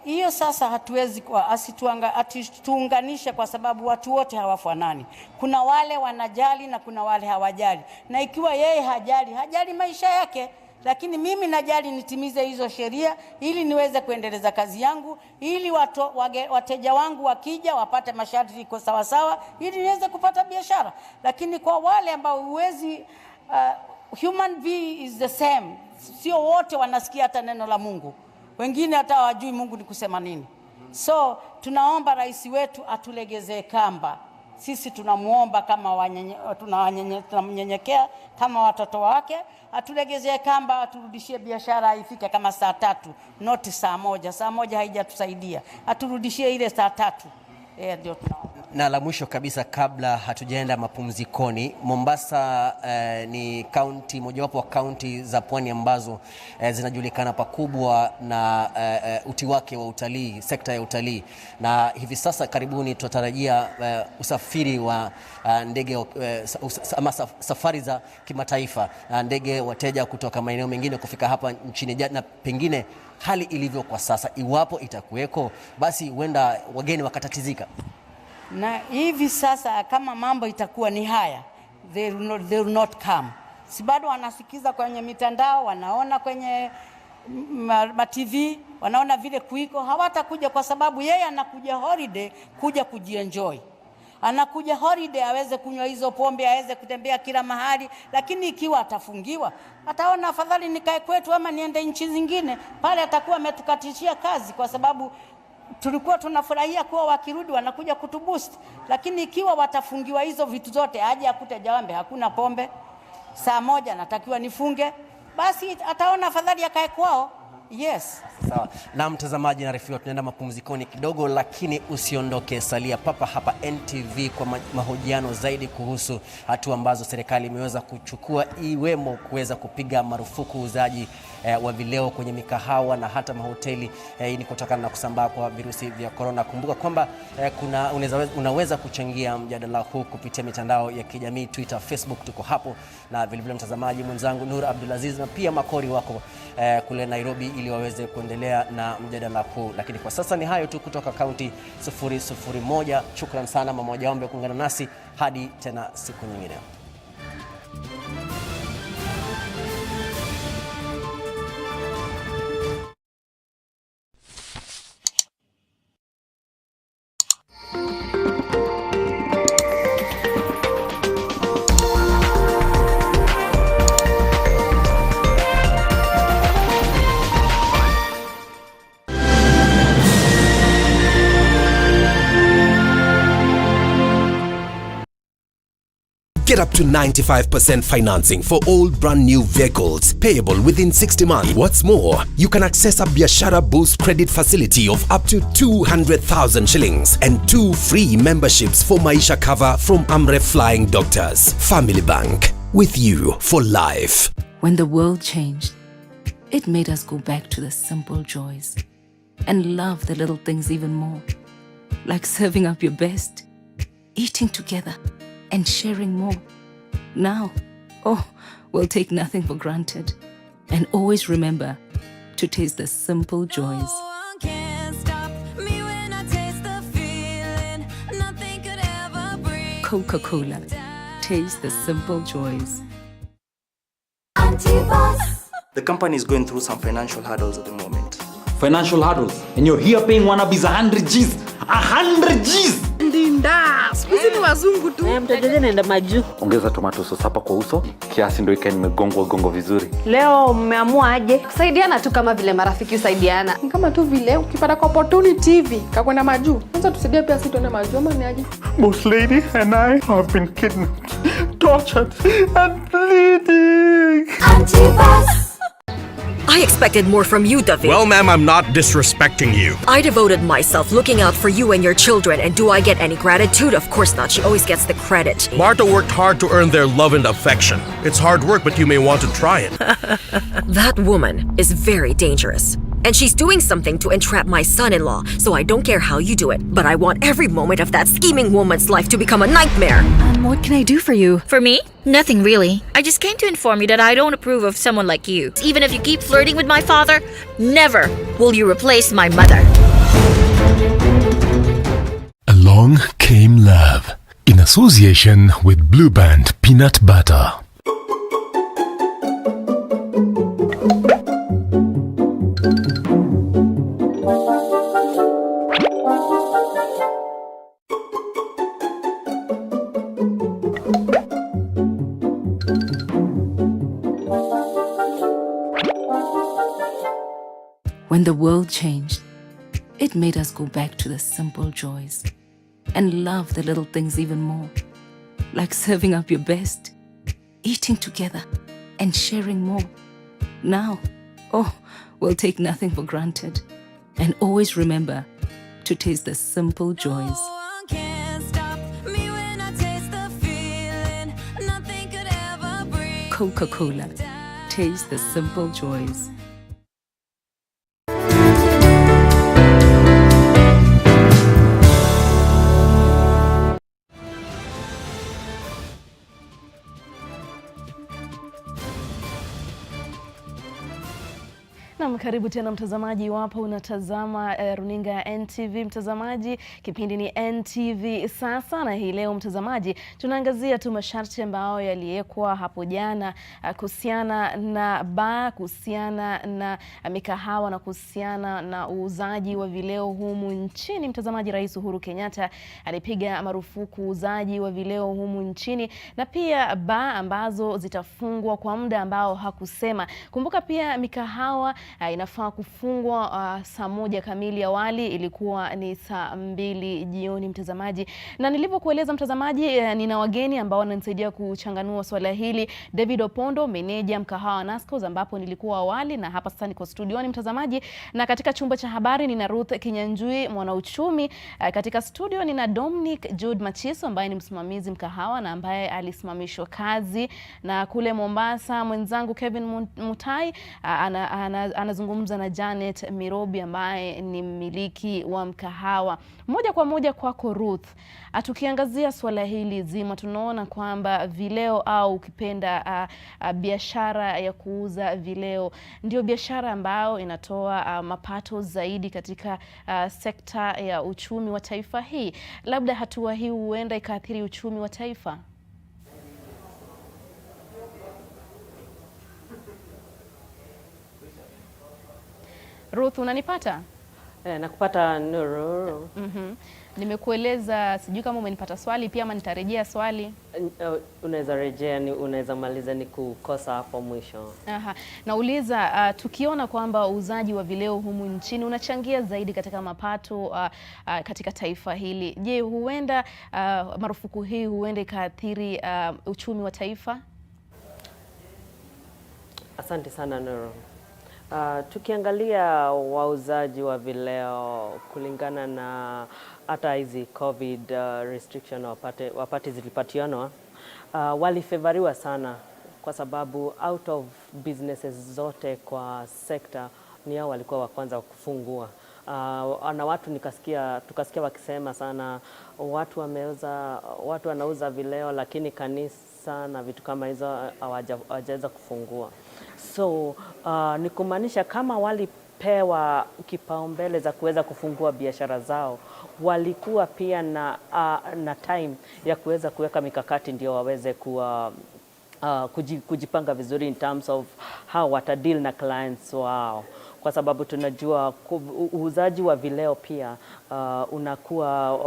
S5: Hiyo sasa hatuwezi asituunganishe, kwa sababu watu wote hawafanani. Kuna wale wanajali na kuna wale hawajali, na ikiwa yeye hajali maisha yake, lakini mimi najali nitimize hizo sheria ili niweze kuendeleza kazi yangu, ili wateja wangu wakija wapate masharti iko sawa sawa, ili niweze kupata biashara. Lakini kwa wale ambao huwezi, human being is the same, sio wote wanasikia hata neno la Mungu, wengine hata hawajui Mungu ni kusema nini. So tunaomba rais wetu atulegezee kamba. Sisi tunamuomba kama tunamnyenyekea kama watoto wake, atulegezee kamba, aturudishie biashara ifike kama saa 3, not saa 1. Saa 1 haijatusaidia, aturudishie ile saa 3. Ndio tunaomba.
S4: Na la mwisho kabisa kabla hatujaenda mapumzikoni, Mombasa ni kaunti mojawapo wa kaunti za pwani ambazo zinajulikana pakubwa na uti wake wa utalii, sekta ya utalii, na hivi sasa karibuni tunatarajia usafiri wa ndege ama safari za kimataifa, ndege wateja kutoka maeneo mengine kufika hapa nchini, na pengine hali ilivyo kwa sasa, iwapo itakuweko, basi huenda wageni wakatatizika.
S5: Na hivi sasa kama mambo itakuwa ni haya, they will not come. Si bado wanasikiza kwenye mitandao, wanaona kwenye TV, wanaona vile kuiko, hawatakuja kwa sababu yeye anakuja holiday kuja kujienjoy. Anakuja holiday aweze kunywa hizo pombe, aweze kutembea kila mahali, lakini ikiwa atafungiwa, ataona afadhali nikae kwetu ama niende nchi zingine. Pale atakuwa ametukatishia kazi, kwa sababu tulikuwa tunafurahia kuwa wakirudi wanakuja kutuboost. Lakini ikiwa watafungiwa hizo vitu zote, aje akute Jawambe hakuna pombe, saa 1 natakiwa nifunge, basi ataona afadhali akae kwao. Yes.
S4: Sawa. Na mtazamaji, naarifiwa tunaenda mapumzikoni kidogo, lakini usiondoke, salia papa hapa NTV kwa mahojiano zaidi kuhusu hatua ambazo serikali imeweza kuchukua, iwemo kuweza kupiga marufuku uuzaji wa vileo kwenye mikahawa na hata mahoteli. Hii ni kutokana na kusambaa kwa virusi vya corona. Kumbuka kwamba unaweza kuchangia mjadala huu kupitia mitandao ya kijamii, Twitter, Facebook, tuko hapo, na vile vile mtazamaji mwenzangu Nur Abdulaziz na pia makori wako kule Nairobi ili waweze kuendelea na mjadala huu. Lakini kwa sasa ni hayo tu kutoka kaunti 001. Shukran sana Mama Jawambe kuungana nasi, hadi tena siku nyingine.
S6: Get up to 95% financing for all brand new vehicles, payable within 60 months. What's more, you can access a Biashara Boost credit facility of up to 200,000 shillings and 2 free memberships for Maisha cover from Amref Flying Doctors. Family Bank, with you for life.
S7: When the world changed, it made us go back to the simple joys and love the little things even more, like serving up your best, eating together, and sharing more. Now, we'll take nothing for granted and always remember to taste the simple joys. Coca-Cola. Taste the simple joys.
S8: The company is going through some financial hurdles at the moment.
S9: Financial hurdles? And you're here paying wannabes 100 G's? 100 G's!
S10: Ndinda! Sikuzi ni wazungu tu.
S11: Mtajaje naenda maju.
S9: Ongeza tomato sauce hapa kwa uso. Kiasi ndio ikae nimegongwa gongo vizuri.
S11: Leo mmeamua aje?
S10: Kusaidiana tu kama vile marafiki usaidiana. Ni kama tu vile ukipata kwa opportunity hivi kakwenda maju. Kwanza tusaidie pia sisi tuende maju ama ni aje?
S9: Boss lady and I have been kidnapped. tortured and bleeding.
S12: I expected more from you, David.
S6: Well, ma'am, I'm not disrespecting you.
S12: I devoted myself looking out for you and your children, and do I get any gratitude? Of course not. She always gets the credit.
S6: Martha worked hard to earn their love and affection. It's hard work, but you may want to try it.
S12: That woman is very dangerous. And she's doing something to entrap my son-in-law, so I don't care how you do it. But I want every moment of that scheming woman's life to become a nightmare.
S13: What can I do for you?
S14: For me? Nothing really. I just came to inform you that I don't approve of someone like you. Even if you keep flirting with my father, never will you replace my mother.
S15: Along Came Love, in association with Blue Band Peanut Butter.
S7: When the world changed, it made us go back to the simple joys and love the little things even more, like serving up your best, eating together, and sharing more. Now, we'll take nothing for granted and always remember to taste the simple joys. Coca-Cola, taste the simple joys.
S1: Na karibu tena mtazamaji, iwapo unatazama runinga ya NTV mtazamaji, kipindi ni NTV sasa, na hii leo mtazamaji tunaangazia tu masharti ambayo yaliwekwa hapo jana kuhusiana na baa, kuhusiana na mikahawa na kuhusiana na uuzaji wa vileo humu nchini. Mtazamaji, Rais Uhuru Kenyatta alipiga marufuku uuzaji wa vileo humu nchini, na pia baa ambazo zitafungwa kwa muda ambao hakusema. Kumbuka pia mikahawa inafaa kufungwa saa 1 kamili, awali ilikuwa ni saa 2 jioni mtazamaji. Na nilivyokueleza mtazamaji, nina wageni ambao wananisaidia kuchanganua swala hili. David Opondo, meneja mkahawa Nascos ambapo nilikuwa awali, na hapa sasa niko studioni mtazamaji. Na katika chumba cha habari nina Ruth Kinyanjui, mwanauchumi. Katika studio nina Dominic Jude Machiso ambaye ni msimamizi mkahawa na ambaye alisimamishwa kazi. Na kule Mombasa mwenzangu Kevin Mutai anazungumza na Janet Mirobi ambaye ni mmiliki wa mkahawa. Moja kwa moja kwako Ruth. Tukiangazia swala hili zima, tunaona kwamba vileo au ukipenda biashara ya kuuza vileo ndio biashara ambayo inatoa mapato zaidi katika sekta ya uchumi wa taifa hii. Labda hatua hii huenda ikaathiri uchumi wa taifa? Ruth, unanipata?
S11: Nakupata Nuru.
S1: Nimekueleza, sijui kama umenipata swali pia ama nitarejea swali.
S11: Unaweza rejea, unaweza maliza ni kukosa hapo mwisho.
S1: Nauliza, tukiona kwamba uuzaji wa vileo humu nchini unachangia zaidi katika mapato katika taifa hili, je, huenda marufuku hii huenda ikaathiri uchumi wa taifa?
S11: Asante sana Nuru. Tukiangalia wauzaji wa vileo kulingana na hata hizi COVID restriction wapate zilipatianwa, walifavoriwa sana kwa sababu out of businesses zote kwa sekta ni hao walikuwa wa kwanza kufungua. Na watu tukasikia wakisema sana watu wanauza vileo lakini kanisa na vitu kama hizo hawajaweza kufungua. So ni kumaanisha kama walipewa kipaumbele za kuweza kufungua biashara zao, walikuwa pia na time ya kuweza kuweka mikakati ndio waweze kujipanga vizuri in terms of how watadeal na clients wao. kwa sababu tunajua uuzaji wa vileo pia unakuwa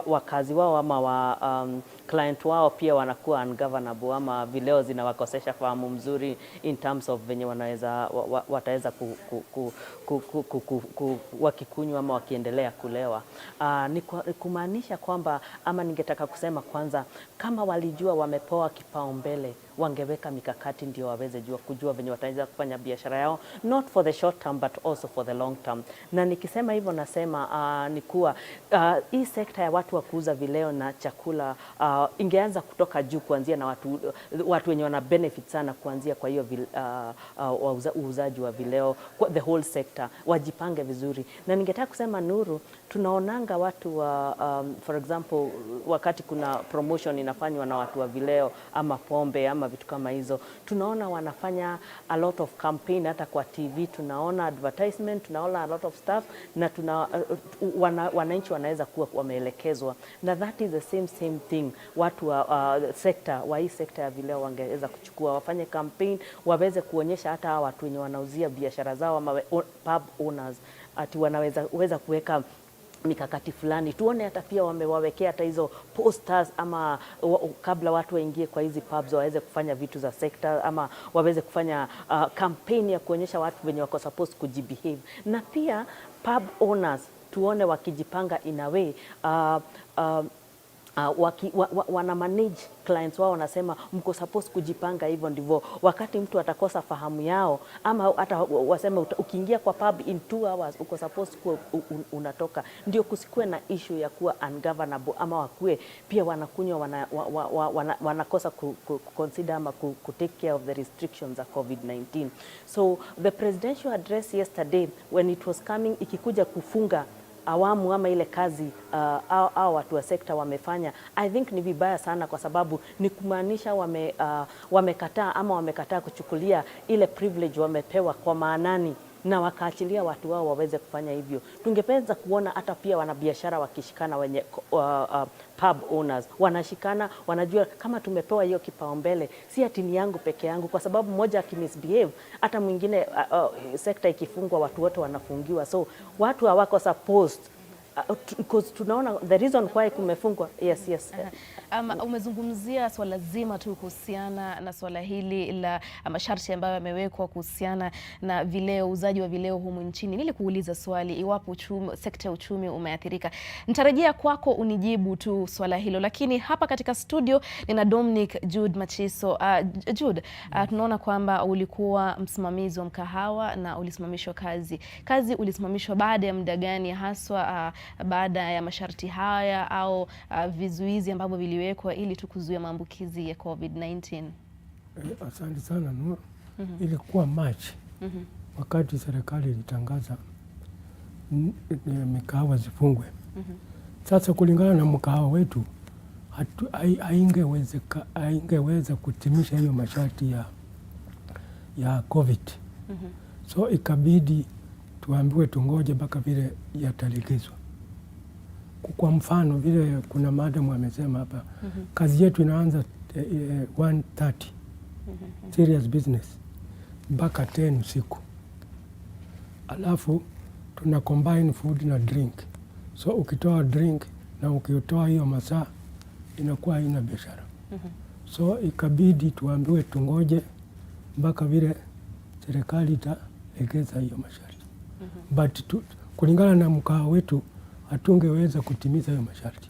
S11: wakazi wao ama client wao pia wanakuwa ungovernable, ama vileo zinawakosesha fahamu mzuri in terms of venye wataweza wakikunywa ama wakiendelea kulewa. Ni kumaanisha kwamba, ama ningetaka kusema kwanza, kama walijua wamepewa kipaumbele, wangeweka mikakati ndio waweze kujua venye wataweza kufanya biashara yao, not for the short term but also for the long term. Na nikisema hivyo nasema ni kuwa hii sekta ya watu wa kuuza vileo na chakula ingeanza kutoka juu, kuanzia na watu wenye wana benefit sana kuanzia kwa hiyo uuzaji wa vileo, the whole sector wajipange vizuri. Na ningetaka kusema Nuru, tunaonanga watu wa for example wakati kuna promotion inafanywa na watu wa vileo ama pombe ama vitu kama hizo, tunaona wanafanya a lot of campaign, hata kwa TV tunaona advertisement, tunaona a lot of stuff, na wananchi wanaweza kuwa wameelekezwa, na that is the same thing. Watu wa hii sekta ya vileo wangeweza kuchukua, wafanye campaign, waweze kuonyesha hata watu wenye wanauzia biashara zao ama pub owners ati wanaweza kuweka mikakati fulani. Tuone hata pia wamewawekea hata hizo posters, ama kabla watu waingie kwa hizi pubs waweze kufanya vitu za sekta, ama waweze kufanya campaign ya kuonyesha watu wenye wako supposed kujibehave. Na pia pub owners tuone wakijipanga in a way wana manage clients wao, wanasema mko supposed kujipanga hivyo, ndivyo wakati mtu atakosa fahamu yao, ama hata wasema ukiingia kwa pub in 2 hours uko supposed unatoka, ndio kusikue na issue ya kuwa ungovernable, ama wakue pia wanakunywa wanakosa consider ama take care of the restrictions of COVID-19. So the presidential address yesterday when it was coming, ikikuja kufunga awamu ama ile kazi au watu wa sekta wamefanya, I think ni vibaya sana, kwa sababu ni kumaanisha wamekataa kuchukulia ile privilege wamepewa kwa maanani, na wakaachilia watu wao waweze kufanya hivyo. Tungependa kuona hata pia wanabiashara wakishikana, wenye pub owners wanashikana, wanajua kama tumepewa hiyo kipaumbele, si ati ni yangu peke yangu, kwa sababu mmoja akimisbehave hata mwingine sekta ikifungwa watu wote wanafungiwa. So watu hawako supposed because tunaona the reason why kumefungwa. Yes.
S1: Umezungumzia swala zima tu kuhusiana na swala hili la masharti ambayo yamewekwa kuhusiana na vileo, uzaji wa vileo humu nchini. Nili kuuliza swali, iwapo sekta ya uchumi umeathirika. Nitarejea kwako unijibu tu swala hilo, lakini hapa katika studio nina Dominic Jude Machiso. Jude, tunaona kwamba ulikuwa msimamizi wa mkahawa na ulisimamishwa kazi. Kazi ulisimamishwa baada ya muda gani haswa, baada ya masharti haya au vizuizi ambavyo viliwekwa ili tukuzuia maambukizi ya COVID-19?
S13: Asante sana Nuru. Ilikuwa March wakati serikali ilitangaza mikahawa zifungwe. Sasa kulingana na mkahawa wetu haingeweza kutimisha hiyo masharti ya COVID. So ikabidi tuambiwe tungoje mpaka vile yatalegezwa. Kwa mfano vile kuna madam amesema hapa, kazi yetu inaanza 1:30 serious business mpaka 10 usiku, alafu tuna combine food na drink. So ukitoa drink na ukitoa hiyo masaa inakuwa haina biashara. So ikabidi tuambiwe tungoje mpaka vile serikali italegeza hiyo masharti. But kulingana na mkahawa wetu hatungeweza kutimiza hiyo masharti.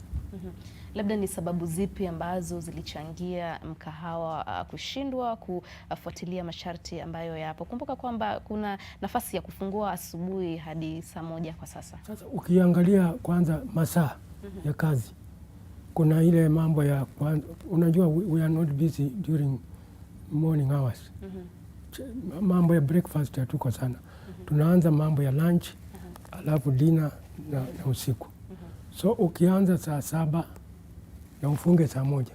S1: Labda ni sababu zipi ambazo zilichangia mkahawa kushindwa kufuatilia masharti ambayo yapo? Kumbuka kwamba kuna nafasi ya kufungua asubuhi hadi saa 1 kwa sasa.
S13: Sasa ukiangalia kwanza masaa ya kazi, kuna ile mambo ya unajua we are not busy during morning hours. Mambo ya breakfast hatuko sana. Tunaanza mambo ya lunch, alafu dinner na usiku. So ukianza saa 7 na ufunge saa 1,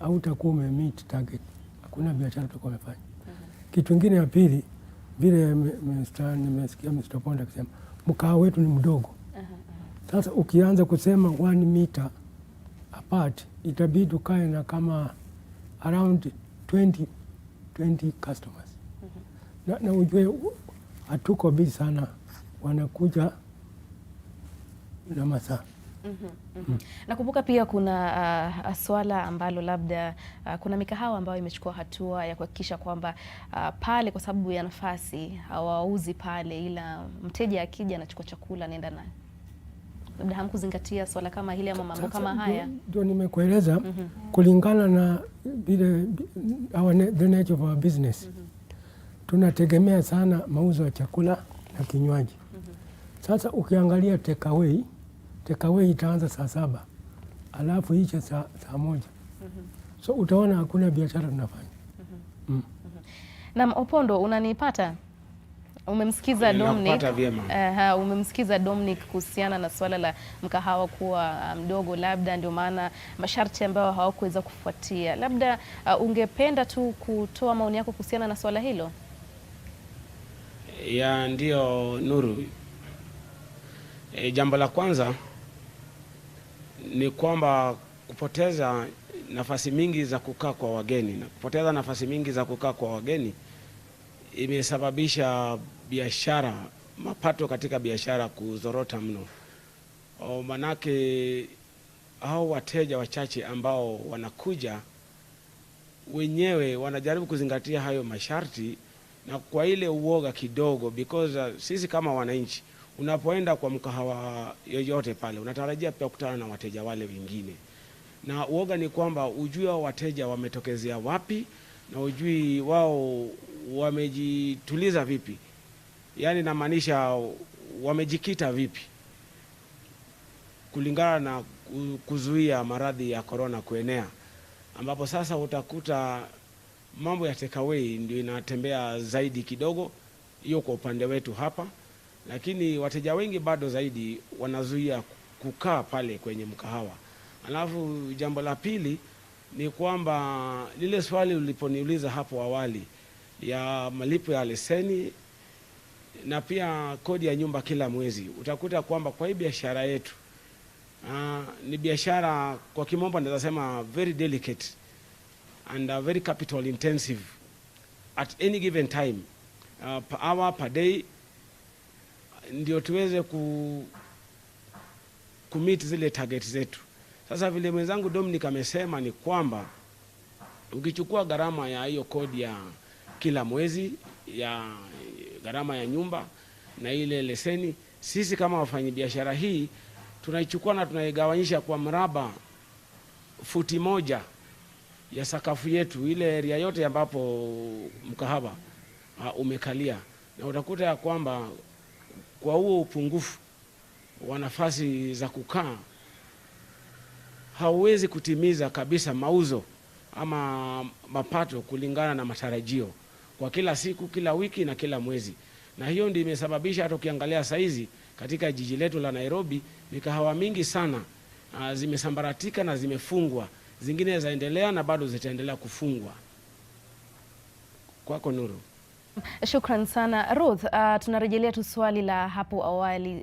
S13: au utakuwa umemeet target, hakuna biashara utakuwa umefanya. Kitu kingine ya pili, vile nimesikia Mr. Ponda akisema mkahawa wetu ni mdogo. Sasa ukianza kusema 1 meter apart, itabidi ukae na kama around 20 customers. Na ujue hatuko busy sana, wanakuja na masaa.
S1: Nakumbuka pia kuna swala ambalo labda kuna mikahawa ambayo imechukua hatua ya kuhakikisha kwamba pale, kwa sababu ya nafasi, hawauzi pale, ila mteja akija anachukua chakula anaenda naye. Labda hamkuzingatia swala kama hili ama mambo kama haya?
S13: Ndio nimekueleza kulingana na vile the nature of our business. Tunategemea sana mauzo ya chakula na kinywaji. Sasa ukiangalia take away itaanza saa 7 alafu ishe saa 1. So utaona hakuna biashara tunafanya.
S1: Na Opondo, unanipata? Umemsikiza Dominic. Umemsikiza Dominic kuhusiana na swala la mkahawa kuwa mdogo, labda ndio maana masharti ambayo hawakuweza kufuatia. Labda ungependa tu kutoa maoni yako kuhusiana na swala hilo?
S3: Ya ndio Nuru. Jambo la kwanza ni kwamba kupoteza nafasi mingi za kukaa kwa wageni, na kupoteza nafasi mingi za kukaa kwa wageni imesababisha biashara, mapato katika biashara kuzorota mno. Manake hao wateja wachache ambao wanakuja wenyewe wanajaribu kuzingatia hayo masharti, na kwa ile uoga kidogo, because sisi kama wananchi, unapoenda kwa mkahawa yoyote pale unatarajia pia kukutana na wateja wale wengine, na uoga ni kwamba ujui wa wateja wametokezea wapi na ujui wao wamejituliza vipi, yani namaanisha wamejikita vipi kulingana na kuzuia maradhi ya corona kuenea, ambapo sasa utakuta mambo ya take away ndio inatembea zaidi kidogo, hiyo kwa upande wetu hapa. Lakini wateja wengi bado zaidi wanazuia kukaa pale kwenye mkahawa. Alafu jambo la pili ni kwamba lile swali uliponiuliza hapo awali ya malipo ya leseni na pia kodi ya nyumba kila mwezi, utakuta kwamba kwa hii biashara yetu ni biashara kwa kimombo naweza sema very delicate and very capital intensive at any given time, per hour, per day, ndio tuweze kumit zile target zetu. Sasa vile mwenzangu Dominic amesema ni kwamba ukichukua gharama ya hiyo kodi ya kila mwezi, ya gharama ya nyumba na ile leseni, sisi kama wafanyabiashara hii tunaichukua na tunaigawanyisha kwa mraba futi 1 ya sakafu yetu, ile area yote ambapo mkahawa umekalia, na utakuta ya kwamba kwa huo upungufu wa nafasi za kukaa hauwezi kutimiza kabisa mauzo ama mapato kulingana na matarajio kwa kila siku, kila wiki na kila mwezi. Na hiyo ndio imesababisha hata ukiangalia saizi katika jiji letu la Nairobi, mikahawa mingi sana zimesambaratika na zimefungwa, zingine zaendelea na bado zitaendelea kufungwa. Kwako Nuru.
S1: Shukran sana Ruth. Tunarejelea tu swali la hapo awali.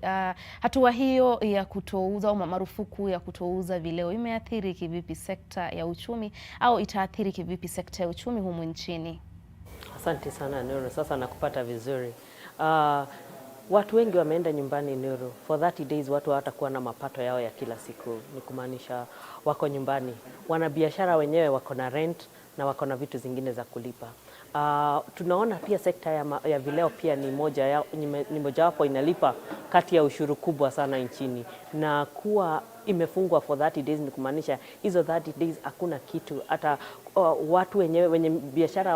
S1: Hatua hiyo ya kutouza au marufuku ya kutouza vileo imeathiri kivipi sekta ya uchumi au itaathiri kivipi sekta ya uchumi humu nchini?
S11: Asante sana Nuru, sasa nakupata vizuri. Watu wengi wameenda nyumbani Nuru. For 30 days watu hawatakuwa na mapato yao ya kila siku. Ni kumaanisha wako nyumbani. Wanabiashara wenyewe wako na rent na wako na vitu zingine za kulipa. Tunaona pia sekta ya vileo pia ni mojawapo inalipa kati ya ushuru kubwa sana nchini, na kuwa imefungwa for 30 days ni kumaanisha hizo 30 days hakuna kitu, hata watu wenyewe wenye biashara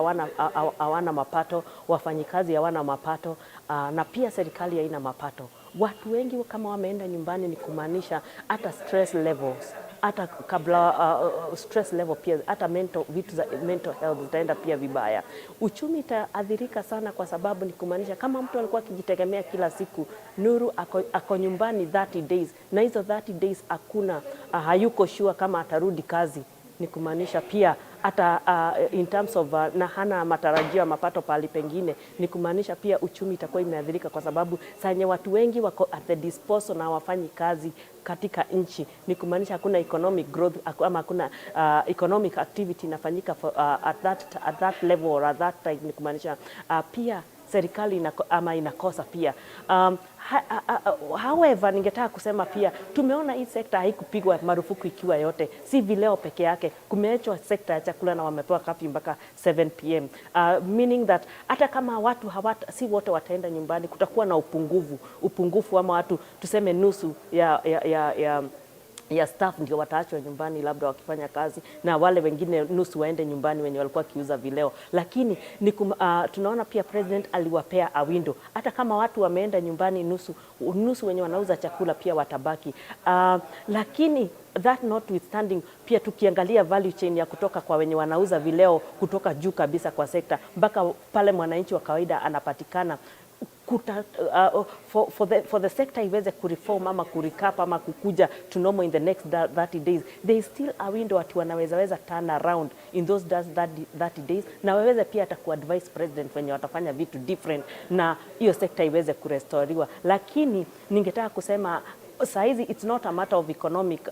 S11: hawana mapato, wafanyikazi hawana mapato, na pia serikali haina mapato. Watu wengi kama wameenda nyumbani ni kumaanisha hata stress levels, hata kabla stress level pia, hata vitu za mental health zitaenda pia vibaya. Uchumi itaathirika sana, kwa sababu ni kumaanisha kama mtu alikuwa akijitegemea kila siku Nuru ako nyumbani 30 days, na hizo 30 days hakuna hayuko sure kama atarudi kazi, ni kumaanisha pia hata in terms of na hana matarajio ya mapato pali pengine, ni kumaanisha pia uchumi itakuwa imeathirika, kwa sababu sanye watu wengi wako at the disposal na wafanyi kazi katika nchi, ni kumaanisha hakuna economic growth ama hakuna economic activity inafanyika at that level or at that time. Ni kumaanisha pia serikali inakosa pia. However, ningetaka kusema pia tumeona hii sekta haikupigwa marufuku ikiwa yote, si vileo peke yake, kumeachwa sekta ya chakula na wamepewa curfew mpaka 7 pm, meaning that hata kama si wote wataenda nyumbani, kutakuwa na upungufu ama watu tuseme nusu ya staff ndio wataachwa nyumbani labda wakifanya kazi, na wale wengine nusu waende nyumbani wenye walikuwa kiuza vileo. Lakini tunaona pia president aliwapea a window, hata kama watu wameenda nyumbani nusu wenye wanauza chakula pia watabaki. Lakini that notwithstanding, pia tukiangalia value chain ya kutoka kwa wenye wanauza vileo kutoka juu kabisa kwa sekta mpaka pale mwananchi wa kawaida anapatikana, for the sector iweze kureform ama kurecap ama kukuja to normal in the next 30 days, there is still a window ati wanaweza turn around in those 30 days, na waweze pia hata kuadvise president wenye watafanya vitu different na hiyo sector iweze kurestoriwa. Lakini ningetaka kusema saizi it's not a matter of economic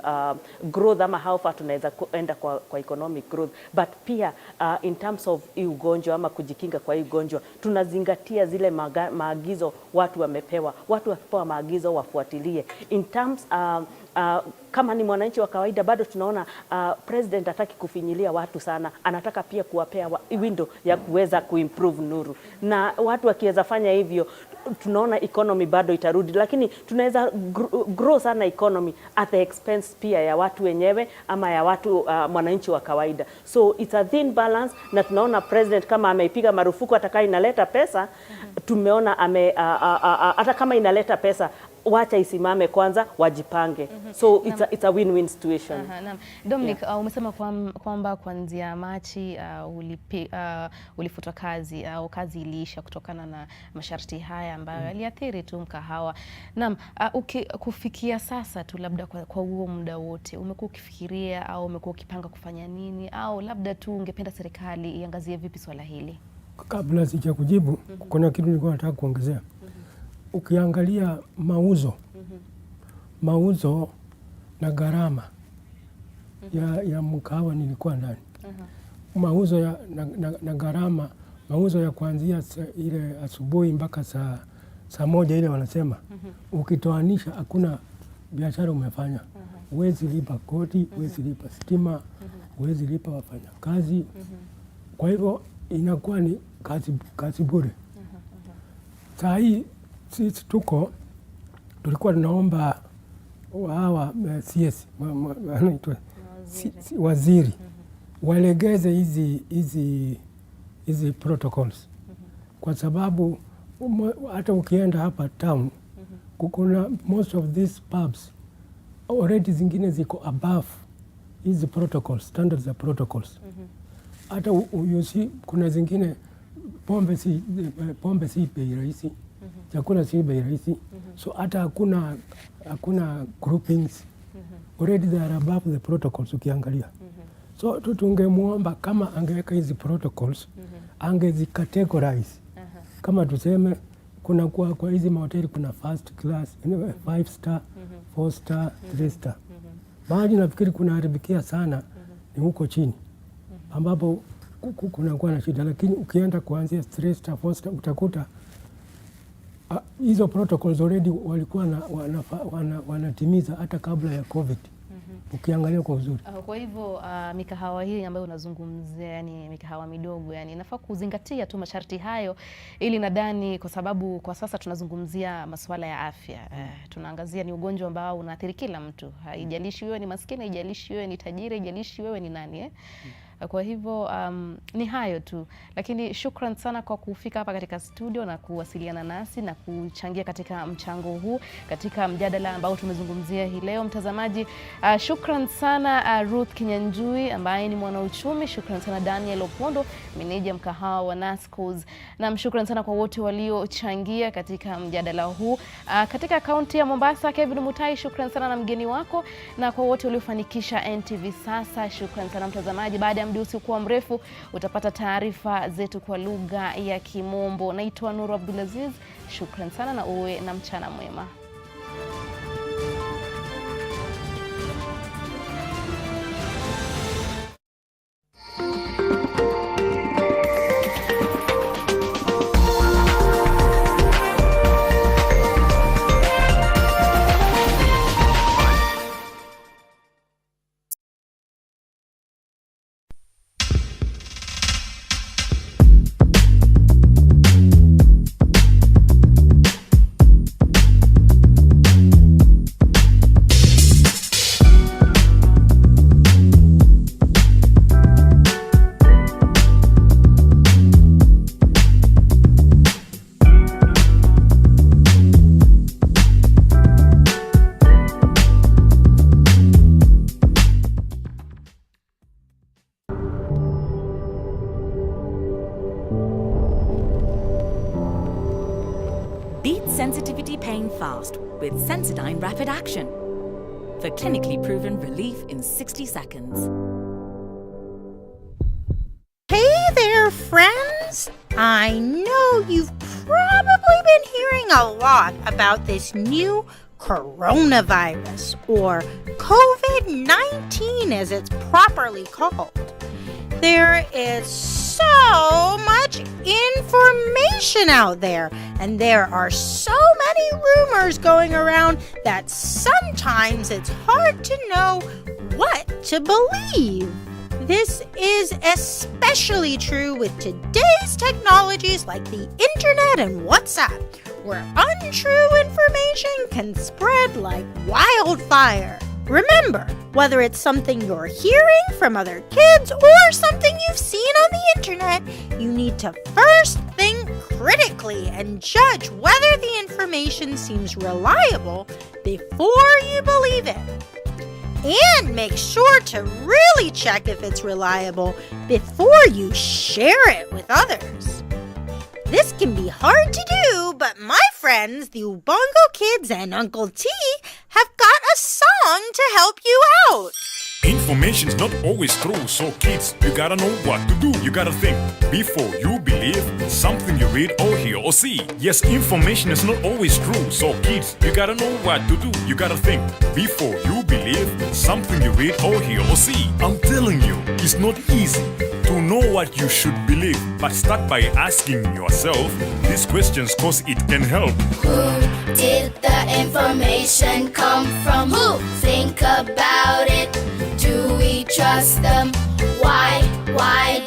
S11: growth ama how far tunaweza kuenda kwa economic growth, but pia in terms of ugonjwa ama kujikinga kwa ugonjwa, tunazingatia zile maagizo watu wamepewa. Watu wakipewa maagizo wafuatilie. In terms kama ni mwananchi wa kawaida, bado tunaona president hataki kufinyilia watu sana, anataka pia kuwapea window ya kuweza kuimprove nuru, na watu wakiweza fanya hivyo tunaona economy bado itarudi, lakini tunaweza grow sana economy at the expense pia ya watu wenyewe ama ya watu mwananchi wa kawaida. So it's a thin balance, na tunaona president kama ameipiga marufuku ataka inaleta pesa, tumeona hata kama inaleta pesa wacha isimame kwanza, wajipange. So it's a win-win situation.
S1: Naam. Dominic, umesema kwamba kuanzia Machi ulifutwa kazi au kazi iliisha kutokana na masharti haya ambayo yaliathiri tu mkahawa. Naam, kufikia sasa tu labda kwa huo muda wote umekuwa ukifikiria au umekuwa ukipanga kufanya nini, au labda tu ungependa serikali iangazie vipi swala hili?
S13: Kabla sija kujibu, kuna kitu nilikuwa nataka kuongezea. Ukiangalia mauzo na gharama ya mkahawa nilikuwa ndani. Mauzo na gharama, mauzo ya kuanzia ile asubuhi mpaka saa moja ile wanasema, ukitoanisha hakuna biashara umefanya. Huwezi lipa kodi, huwezi lipa stima, huwezi lipa wafanyakazi. Kwa hivyo inakuwa ni kazi bure. Saa hii sisi tulikuwa tunaomba hawa CS waziri walegeze hizi protocols, kwa sababu hata ukienda hapa town kuna most of these pubs already zingine ziko above hizi protocols, standards za protocols. Hata kuna zingine pombe si bei rahisi, chakula si bei rahisi, so hata hakuna groupings, already they are above the protocols ukiangalia. So tungemuomba kama angeweka hizi protocols, angezi-categorize. Kama tuseme kuna kwa hizi mahoteli kuna first class, 5 star, 4 star, 3 star. Mahali nafikiri kuna haribikia sana ni huko chini, ambapo kunakuwa na shida. Lakini ukienda kuanzia 3 star, 4 star, utakuta hizo protocols already walikuwa wanatimiza hata kabla ya COVID. Ukiangalia kwa uzuri.
S1: Kwa hivyo mikahawa hii ambayo unazungumzia, yani mikahawa midogo, yani inafaa kuzingatia tu masharti hayo, ili nadhani kwa sababu kwa sasa tunazungumzia masuala ya afya. Tunaangazia ni ugonjwa ambao unaathiri kila mtu. Haijalishi wewe ni maskini, haijalishi wewe ni tajiri, haijalishi wewe ni nani. Kwa hivyo ni hayo tu, lakini shukran sana kwa kufika hapa katika studio na kuwasiliana nasi na kuchangia katika mchango huu katika mjadala ambao tumezungumzia hii leo. Mtazamaji, shukran sana Ruth Kinyanjui ambaye ni mwanauchumi, shukran sana Daniel Opondo, meneja mkahawa wa Nascos, na shukran sana kwa wote waliochangia katika mjadala huu. Katika kaunti ya Mombasa, Kevin Mutai, shukran sana na mgeni wako, na kwa wote waliofanikisha NTV Sasa, shukran sana mtazamaji. Baada ya muda usiokuwa mrefu utapata taarifa zetu kwa lugha ya Kimombo. Naitwa Nuru Abdulaziz, shukran sana na uwe na mchana mwema.
S16: Beat sensitivity pain fast with Sensodyne Rapid Action for clinically proven relief in 60 seconds.
S17: Hey there, friends! I know you've probably been hearing a lot about this new coronavirus, or COVID-19 as it's properly called. There is so much information out there, and there are so many rumors going around that sometimes it's hard to know what to believe. This is especially true with today's technologies like the internet and WhatsApp, where untrue information can spread like wildfire. Remember, whether it's something you're hearing from other kids or something you've seen on the internet, you need to first think critically and judge whether the information seems reliable before you believe it. And make sure to really check if it's reliable before you share it with others. This can be hard to do, but my friends, the Ubongo Kids and Uncle T, have got a song to help you out.
S18: Information's not always true, so kids, you gotta know what to do. You gotta think before you believe something you read or hear or see. Yes, information is not always true, so kids, you gotta know what to do. You gotta think before you believe something you read or hear or see. I'm telling you, it's not easy to know what you should believe, but start by asking yourself these questions, cause it can help.
S19: Who did the information come from? Who? Think about it. Do we trust them? Why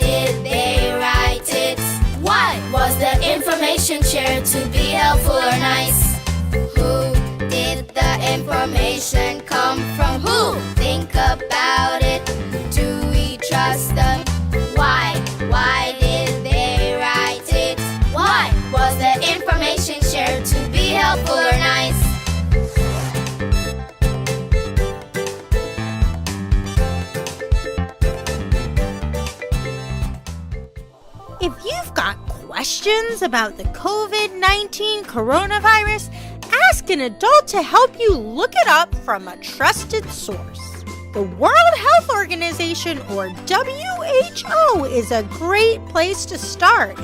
S19: did they write it? Why was the information shared to be helpful or nice? Who did the information come from? Who? Think about it. Do we trust them? Why did they write it? Why was the information shared to be helpful or nice?
S17: If you've got questions about the COVID-19 coronavirus, ask an adult to help you look it up from a trusted source. The World Health Organization, or WHO, is a great place to start.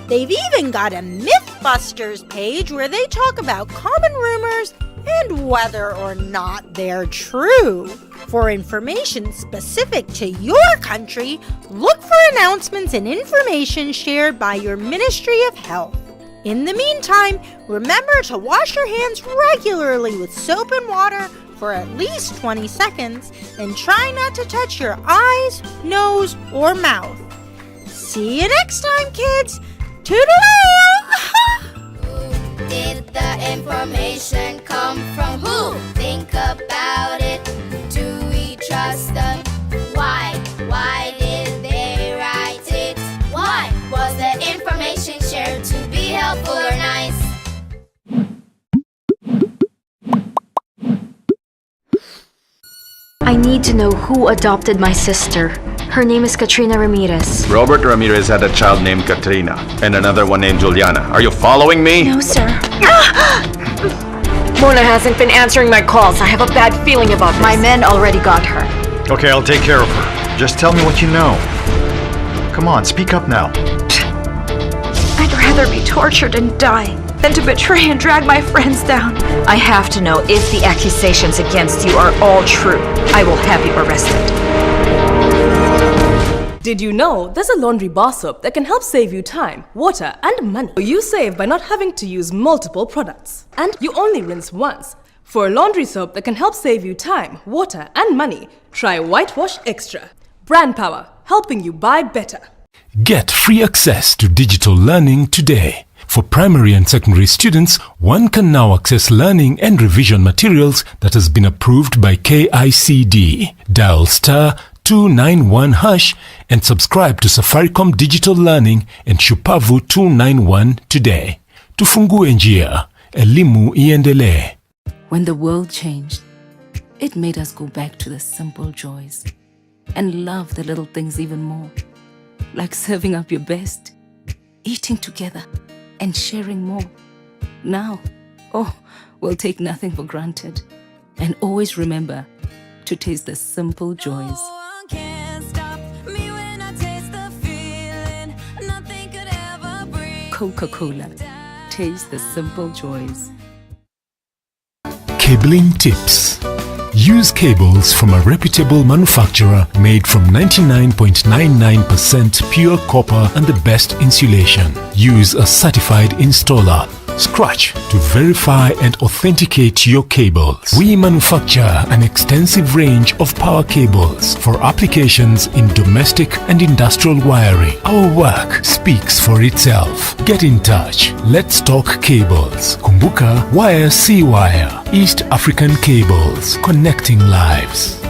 S17: They've even got a Mythbusters page where they talk about common rumors and whether or not they're true. For information specific to your country, look for announcements and information shared by your Ministry of Health. In the meantime, remember to wash your hands regularly with soap and water for at least 20 seconds and try not to touch your eyes, nose, or mouth. See you next time, kids! Toodaloo!
S19: Who did the information come from? Who? Think about it. Do we trust them? Why did they write it? Why was the information shared to be helpful or nice?
S20: I need to know who adopted my sister. Her name is Katrina Ramirez.
S21: Robert Ramirez had a child named Katrina and another one named Juliana. Are you following me?
S20: No, sir.
S12: Mona hasn't been answering my calls. I have a bad feeling about this.
S20: My men already got her.
S22: Okay, I'll take care of her. Just tell me what you know. Come on, speak up now.
S20: I'd rather be tortured and die than to betray and drag my friends down.
S12: I have to know if the accusations against you are all true. I will have you arrested.
S23: Did you know there's a laundry bar soap that can help save you time, water, and money? You save by not having to use multiple products. And you only rinse once. For a laundry soap that can help save you time, water, and money, try Whitewash Extra. Brand power, helping you buy better.
S15: Get free access to digital learning today. For primary and secondary students, one can now access learning and revision materials that has been approved by KICD. Dial *291# and subscribe to Safaricom Digital Learning and Shupavu 291 today. Tufungue njia, elimu iendelee.
S7: When the world changed, it made us go back to the simple joys and love the little things even more. Like serving up your best, eating together, and sharing more. Now, we'll take nothing for granted. And always remember to taste the simple joys. Coca-Cola. Taste the simple joys.
S15: Cabling tips. Use cables from a reputable manufacturer made from 99.99% pure copper and the best insulation. Use a certified installer. Scratch to verify and authenticate your cables. We manufacture an extensive range of power cables for applications in domestic and industrial wiring. Our work speaks for itself. Get in touch. Let's talk cables. Kumbuka, wire si wire. East African Cables, connecting lives.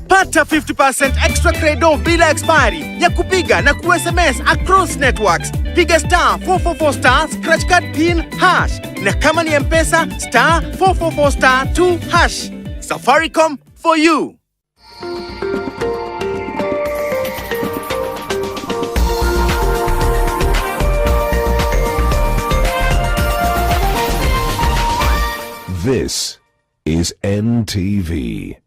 S2: Pata 50% extra credo bila expiry ya kupiga na ku-SMS across networks. Piga star 444 star scratch card pin hash, na kama ni M-Pesa star 444 star 2 hash. Safaricom for you.
S4: This is NTV.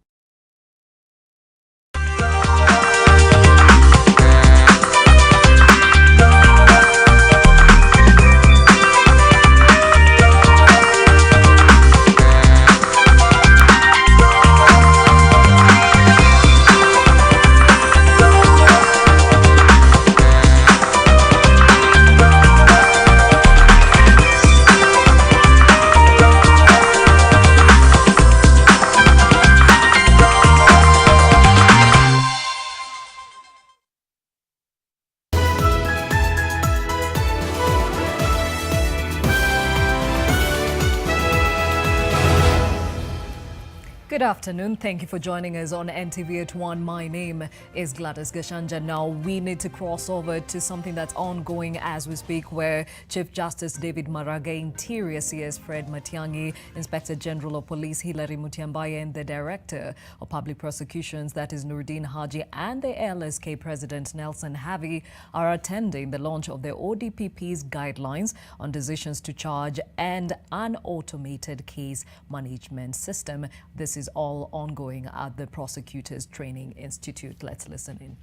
S5: Good afternoon. Thank you for joining us on NTV AT ONE. My name is Gladys Gashanja. Now, we need to cross over to something that's ongoing as we speak, where Chief Justice David Maraga, Interior CS Fred Matiang'i, Inspector General of Police Hilary Mutyambaye, and the Director of Public Prosecutions, that is Nuruddin Haji, and the LSK President Nelson Havi are attending the launch of the ODPP's guidelines on decisions to charge and an automated case management system. This is all ongoing at the Prosecutors Training Institute. Let's listen in.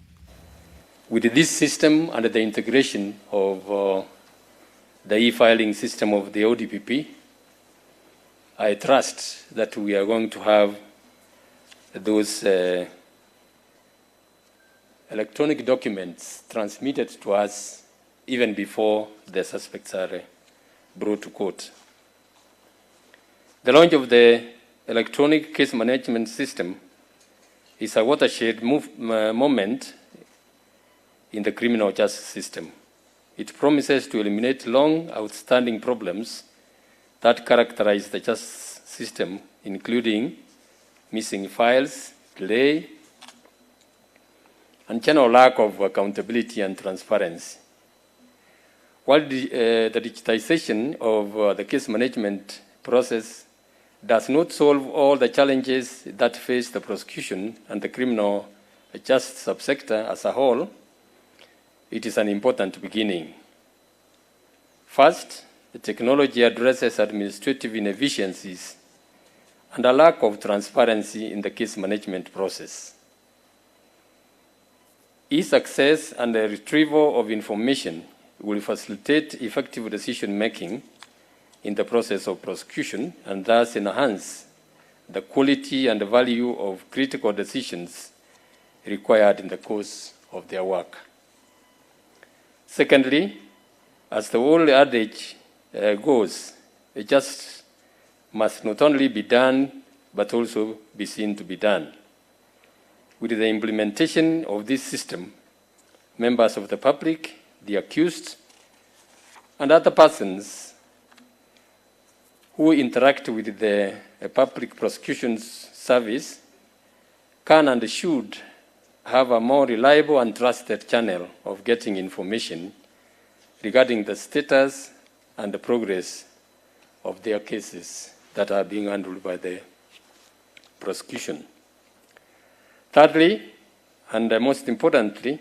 S24: With this system and the integration of the e-filing system of the ODPP, I trust that we are going to have those electronic documents transmitted to us even before the suspects are brought to court. The launch of the electronic case management system is a watershed moment in the criminal justice system. It promises to eliminate long outstanding problems that characterize the justice system, including missing files, delay, and general lack of accountability and transparency. While the digitization of the case management process does not solve all the challenges that face the prosecution and the criminal justice subsector as a whole, it is an important beginning. First, the technology addresses administrative inefficiencies and a lack of transparency in the case management process. Ease access and the retrieval of information will facilitate effective decision-making in the process of prosecution and thus enhance the quality and the value of critical decisions required in the course of their work. Secondly, as the old adage goes, justice must not only be done but also be seen to be done. With the implementation of this system, members of the public, the accused, and other persons who interact with the public prosecutions service can and should have a more reliable and trusted channel of getting information regarding the status and the progress of their cases that are being handled by the prosecution. Thirdly, and most importantly,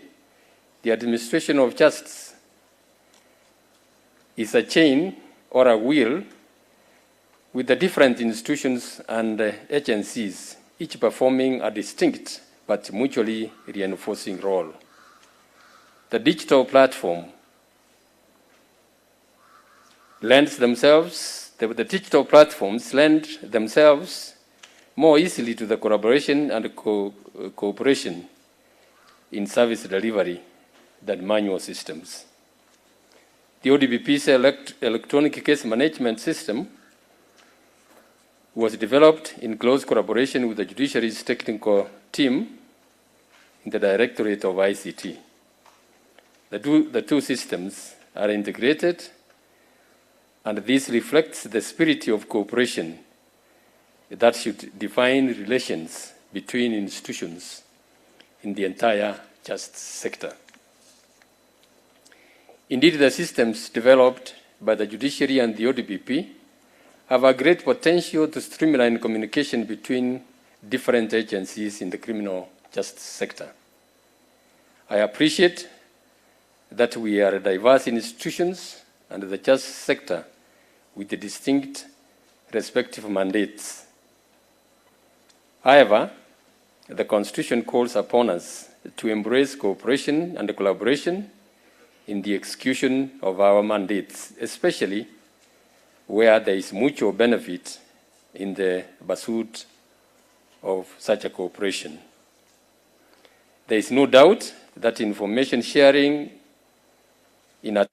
S24: the administration of justice is a chain or a wheel with the different institutions and agencies, each performing a distinct but mutually reinforcing role. The digital platform the digital platforms lend themselves more easily to the collaboration and cooperation in service delivery than manual systems. The ODPP's electronic case management system was developed in close collaboration with the Judiciary's technical team in the Directorate of ICT. The two systems are integrated, and this reflects the spirit of cooperation that should define relations between institutions in the entire justice sector. Indeed, the systems developed by the Judiciary and the ODPP have a great potential to streamline communication between different agencies in the criminal justice sector. I appreciate that we are diverse institutions and the justice sector with the distinct respective mandates. However, the Constitution calls upon us to embrace cooperation and collaboration in the execution of our mandates, especially where there is mutual benefit in the pursuit of such a cooperation. There is no doubt that information sharing in a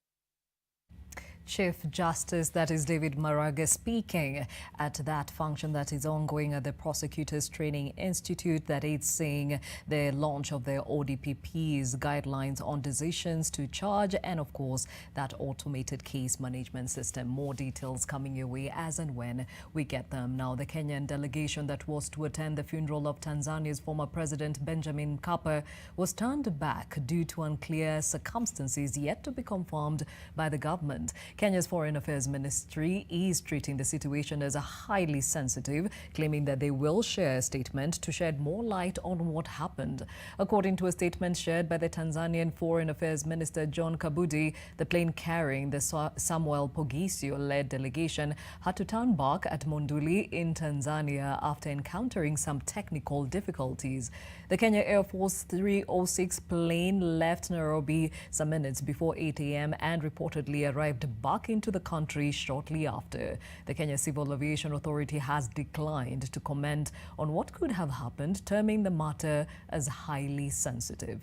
S5: Chief Justice, that is David Maraga, speaking at that function that is ongoing at the Prosecutors Training Institute that is seeing the launch of the ODPP's guidelines on decisions to charge and, of course, that automated case management system. More details coming your way as and when we get them. Now, the Kenyan delegation that was to attend the funeral of Tanzania's former President Benjamin Mkapa was turned back due to unclear circumstances yet to be confirmed by the government. Kenya's Foreign Affairs Ministry is treating the situation as a highly sensitive, claiming that they will share a statement to shed more light on what happened. According to a statement shared by the Tanzanian Foreign Affairs Minister John Kabudi, the plane carrying the Samuel Pogisio-led delegation had to turn back at Monduli in Tanzania after encountering some technical difficulties. The Kenya Air Force 306 plane left Nairobi some minutes before 8 a.m. and reportedly arrived back into the country shortly after. The Kenya Civil Aviation Authority has declined to comment on what could have happened, terming the matter as highly sensitive.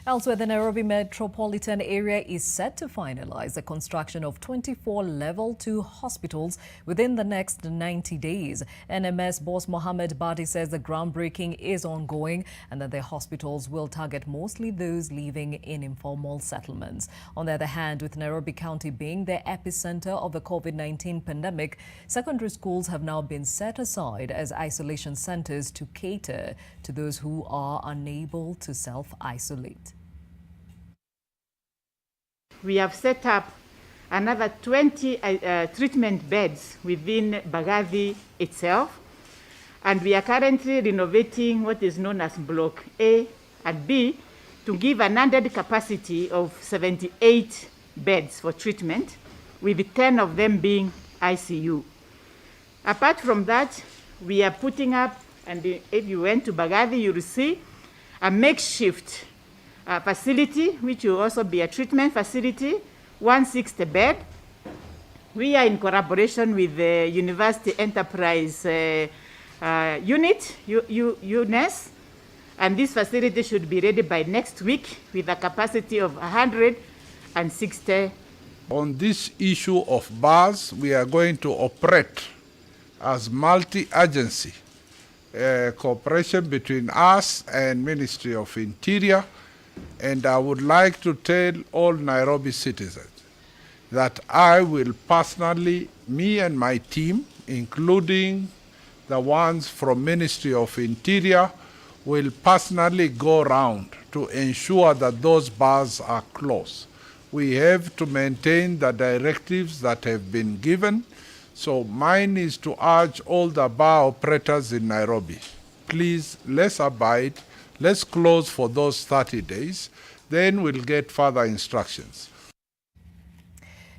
S5: Elsewhere, the Nairobi metropolitan area is set to finalize the construction of 24 Level 2 hospitals within the next 90 days. NMS boss Mohammed Badi says the groundbreaking is ongoing and that the hospitals will target mostly those living in informal settlements. On the other hand, with Nairobi County being the epicenter of the COVID-19 pandemic, secondary schools have now been set aside as isolation centers to cater to those who are unable to self-isolate.
S6: We have set up another 20 treatment beds within Bagathi itself, and we are currently renovating what is known as Block A and B to give an added capacity of 78 beds for treatment, with 10 of them being ICU. Apart from that, we are putting up, and if you went to Bagathi, you will see a makeshift facility, which will also be a treatment facility, 160 bed. We are in collaboration with the University Enterprise Unit, UNES, and this facility should be ready by next week with a capacity of 160.
S8: On this issue of bars, we are going to operate as multi-agency cooperation between us and Ministry of Interior. And I would like to tell all Nairobi citizens that I will personally, me and my team, including the ones from Ministry of Interior, will personally go around to ensure that those bars are closed. We have to maintain the directives that have been given. So mine is to urge all the bar operators in Nairobi, please, let's abide, let's close for those 30 days, then we'll get further instructions.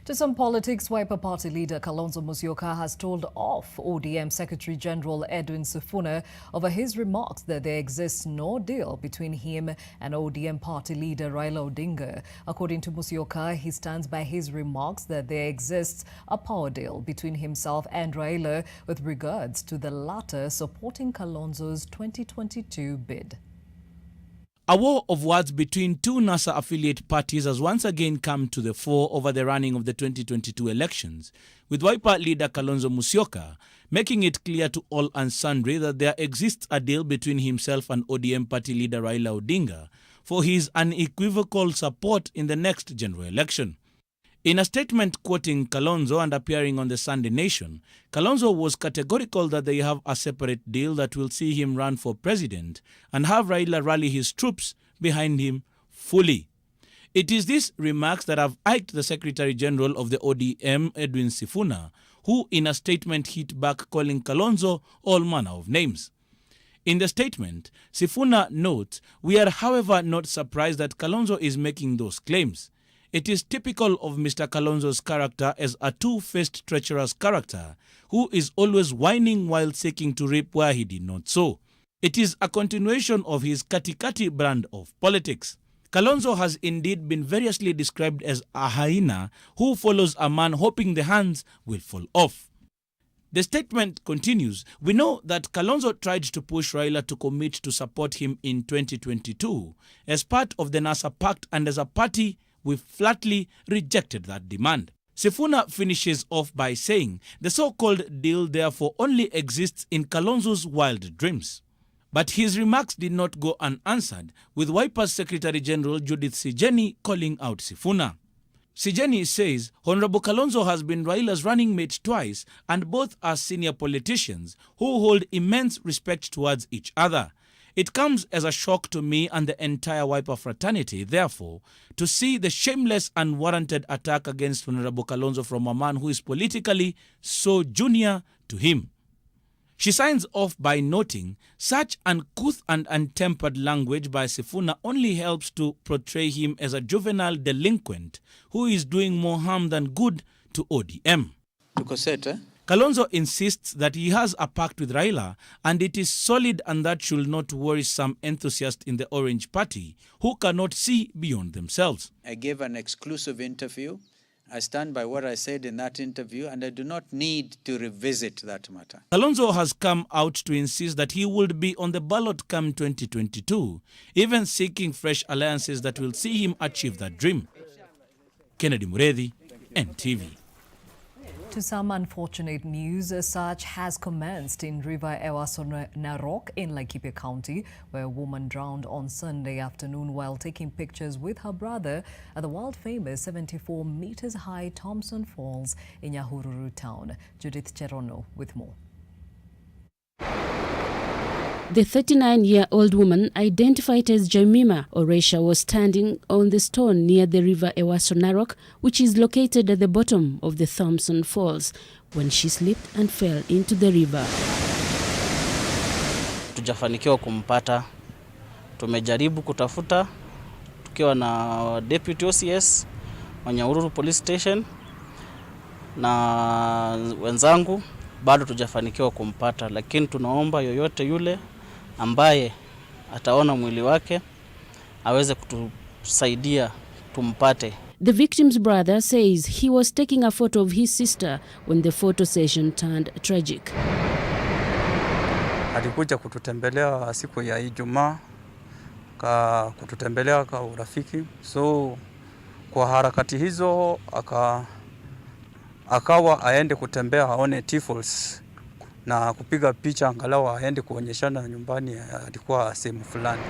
S5: To some politics, Wiper Party leader Kalonzo Musyoka has told off ODM Secretary General Edwin Sifuna over his remarks that there exists no deal between him and ODM party leader Raila Odinga. According to Musyoka, he stands by his remarks that there exists a power deal between himself and Raila with regards to the latter supporting Kalonzo's 2022 bid.
S3: A war of words between two NASA affiliate parties has once again come to the fore over the running of the 2022 elections, with Wiper leader Kalonzo Musyoka making it clear to all and sundry that there exists a deal between himself and ODM party leader Raila Odinga for his unequivocal support in the next general election. In a statement quoting Kalonzo and appearing on the Sunday Nation, Kalonzo was categorical that they have a separate deal that will see him run for president and have Raila rally his troops behind him fully. It is these remarks that have irked the Secretary General of the ODM, Edwin Sifuna, who in a statement hit back calling Kalonzo all manner of names. In the statement, Sifuna notes, "We are however not surprised that Kalonzo is making those claims. It is typical of Mr. Kalonzo's character as a two-faced treacherous character who is always whining while seeking to reap where he did not sow. It is a continuation of his kati-kati brand of politics." Kalonzo has indeed been variously described as a hyena who follows a man hoping the hands will fall off. The statement continues, "We know that Kalonzo tried to push Raila to commit to support him in 2022 as part of the NASA Pact, and as a party, we flatly rejected that demand." Sifuna finishes off by saying the so-called deal therefore only exists in Kalonzo's wild dreams. But his remarks did not go unanswered, with Wiper's Secretary General Judith Sijeni calling out Sifuna. Sijeni says Honorable Kalonzo has been Raila's running mate twice, and both are senior politicians who hold immense respect towards each other. It comes as a shock to me and the entire Wiper fraternity, therefore, to see the shameless and unwarranted attack against Honorable Kalonzo from a man who is politically so junior to him. She signs off by noting such uncouth and untempered language by Sifuna only helps to portray him as a juvenile delinquent who is doing more harm than good to ODM. Kalonzo insists that he has a pact with Raila and it is solid, and that should not worry some enthusiasts in the Orange Party who cannot see beyond themselves.
S9: I gave an exclusive interview. I stand by what I said in that interview, and I do not need to revisit that matter.
S3: Kalonzo has come out to insist that he would be on the ballot come 2022, even seeking fresh alliances that will see him achieve that dream. Kennedy Muredi, NTV.
S5: To some unfortunate news, a search has commenced in River Narok in Laikipia County, where a woman drowned on Sunday afternoon while taking pictures with her brother at the world-famous 74 meters high Thompson Falls in Nyahururu town. Judith Cherono with more.
S10: The 39-year-old woman, identified as Jemima Oresha, was standing on the stone near the river Narok, which is located at the bottom of the Thompson Falls, when she slipped and fell into the river.
S14: Tujafanikiwa kumpata. Tumejaribu kutafuta tukiwa na Deputy OCS wa Nyahururu Police Station na wenzangu, bado tujafanikiwa kumpata, lakini tunaomba yoyote yule ambaye ataona mwili wake aweze kutusaidia tumpate.
S10: The victim's brother says he was taking a photo of his sister when the photo session turned tragic.
S25: Alikuja kututembelea siku ya Ijumaa, kututembelea kwa urafiki. So kwa harakati hizo akawa aende kutembea aone T-Falls na kupiga picha angalau aende kuonyeshana nyumbani alikuwa sehemu fulani.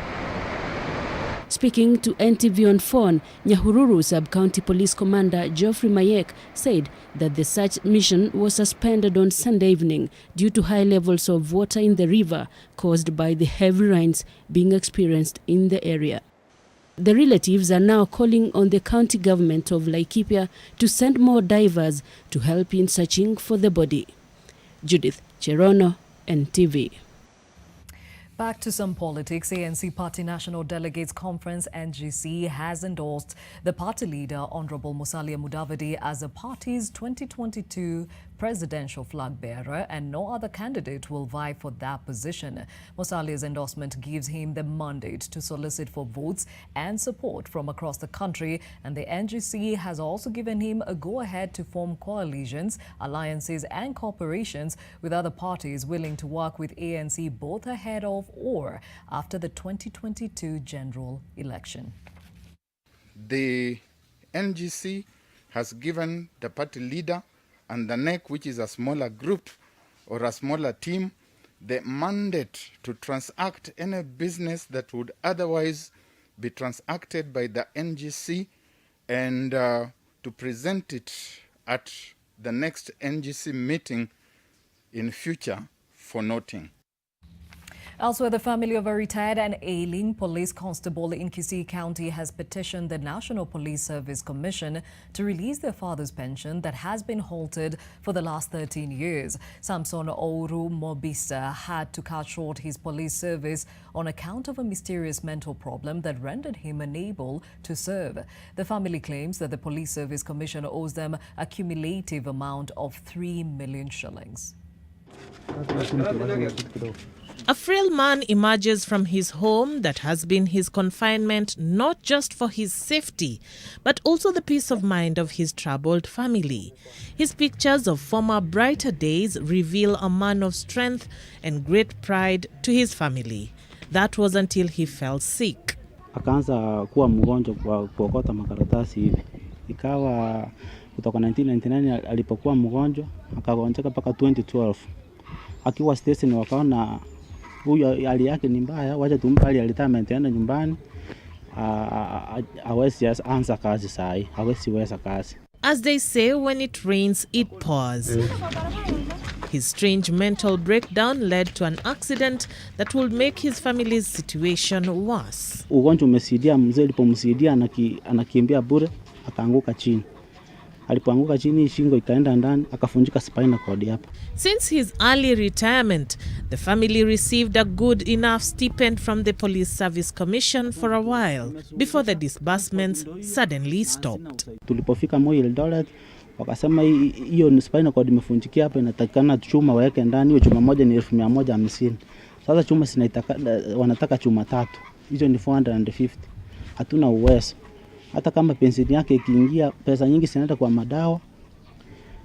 S10: Speaking to NTV on phone, Nyahururu Sub-County Police Commander Geoffrey Mayek said that the search mission was suspended on Sunday evening due to high levels of water in the river caused by the heavy rains being experienced in the area. The relatives are now calling on the county government of Laikipia to send more divers to help in searching for the body. Judith Cherono, NTV.
S5: Back to some politics. ANC Party National Delegates Conference NGC has endorsed the party leader Honorable Musalia Mudavadi as the party's 2022 presidential flag bearer, and no other candidate will vie for that position. Musalia's endorsement gives him the mandate to solicit for votes and support from across the country, and the NGC has also given him a go-ahead to form coalitions, alliances and cooperations with other parties willing to work with ANC both ahead of or after the 2022 general election.
S1: The NGC has given the party leader and the NEC, which is a smaller group or a smaller team, the mandate to transact any business that would otherwise be transacted by the NGC and to present it at the next NGC meeting in future for noting.
S5: Elsewhere, the family of a retired and ailing police constable in Kisii County has petitioned the National Police Service Commission to release their father's pension that has been halted for the last 13 years. Samson Ouru Mobisa had to cut short his police service on account of a mysterious mental problem that rendered him unable to serve. The family claims that the Police Service Commission owes them a cumulative amount of 3 million shillings.
S11: A frail man emerges from his home that has been his confinement not just for his safety, but also the peace of mind of his troubled family. His pictures of former brighter days reveal a man of strength and great pride to his family. That was until he fell sick.
S13: Akaanza kuwa mgonjwa kwa kuokota makaratasi hivi. Ikawa kutoka 1999 alipokuwa mgonjwa, akagonjeka mpaka 2012. Akiwa station wakaona huyu hali yake ni mbaya, wacha tumpe hali ya retirement aende nyumbani. Hawezi anza kazi sahi, hawezi weza kazi.
S11: As they say, when it rains, it pours. His strange mental breakdown led to an accident that would make his family's situation worse.
S13: Ugonjwa umesidia, mzee alipomsidia anakimbia bure, akaanguka chini. Alipoanguka chini, shingo ikaenda ndani, akafunjika spinal cord hapa.
S11: Since his early retirement, the family received a good enough stipend from the Police Service Commission for a while before the disbursements suddenly stopped.
S13: Tulipofika Moi Eldoret, wakasema hiyo spinal cord imefunjikia hapa, inatakikana chuma waweke ndani. Hiyo chuma moja ni 150. Sasa chuma wanataka chuma 3. Hizo ni 450. Hatuna uwezo. Hata kama pensheni yake ikiingia, pesa nyingi zinaenda kwa madawa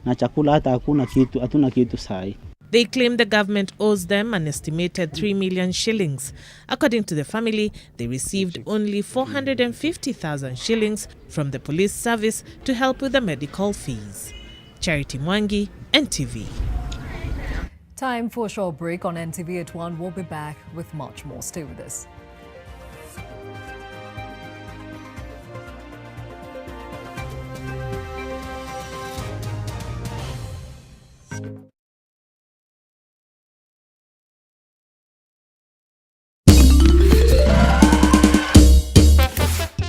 S13: na chakula, hata hatuna kitu sahi.
S11: They claim the government owes them an estimated 3 million shillings. According to the family, they received only 450,000 shillings from the police service to help with the medical fees. Charity Mwangi, NTV.
S5: Time for a short break on NTV at ONE. We'll be back with much more. Stay with us.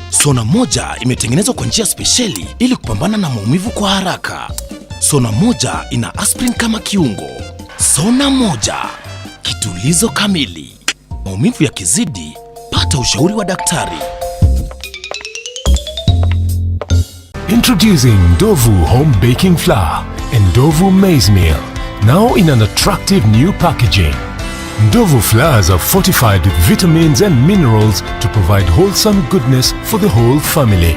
S16: Sona moja imetengenezwa kwa njia spesheli ili kupambana na maumivu kwa haraka. Sona moja ina aspirin kama kiungo. Sona moja, kitulizo kamili. Maumivu yakizidi, pata ushauri wa daktari.
S15: Introducing Ndovu Home Baking Flour and Ndovu Maize Meal, now in an attractive new packaging. Ndovu flours are fortified with vitamins and minerals to provide wholesome goodness for the whole family.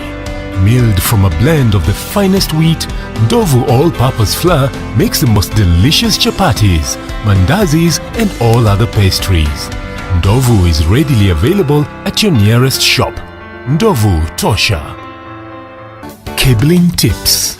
S15: Milled from a blend of the finest wheat, Ndovu all-purpose flour makes the most delicious chapatis, mandazis and all other pastries. Ndovu is readily available at your nearest shop. Ndovu Tosha. Cabling tips.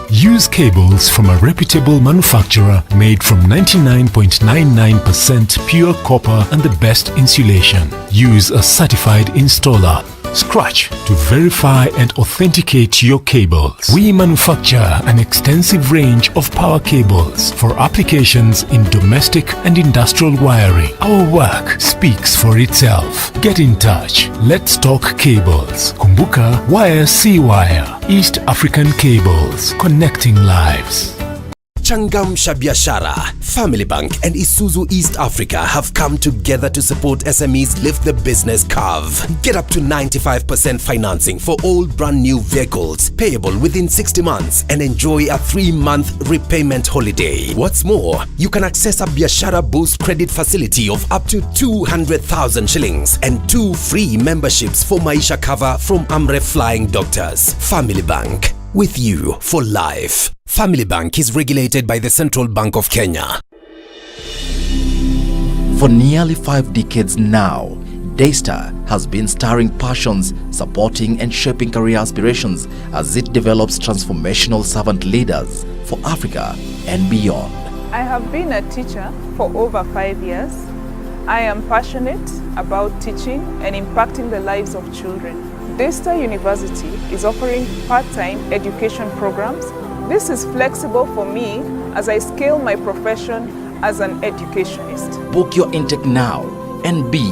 S15: Use cables from a reputable manufacturer made from 99.99% pure copper and the best insulation. Use a certified installer. Scratch to verify and authenticate your cables. We manufacture an extensive range of power cables for applications in domestic and industrial wiring. Our work speaks for itself. Get in touch. Let's talk cables. Kumbuka, wire si wire. East African Cables, connecting lives.
S16: Changamsha Biashara, Family Bank and Isuzu East Africa have come together to support SMEs lift the business curve. Get up to 95% financing for all brand new vehicles, payable within 60 months and enjoy a 3-month repayment holiday. What's more, you can access a Biashara Boost credit facility of up to 200,000 shillings and 2 free memberships for Maisha cover from Amref Flying Doctors. Family Bank, with you for life. Family Bank is regulated by the Central Bank of Kenya.
S17: For nearly 5 decades now, Daystar has been stirring passions, supporting and shaping career aspirations as it develops transformational servant leaders for Africa and beyond.
S18: I have been a teacher for over 5 years. I am passionate about teaching and impacting the lives of children. Daystar University is offering part-time education programs. This is flexible for me as I scale my profession as an educationist.
S17: Book your intake now and be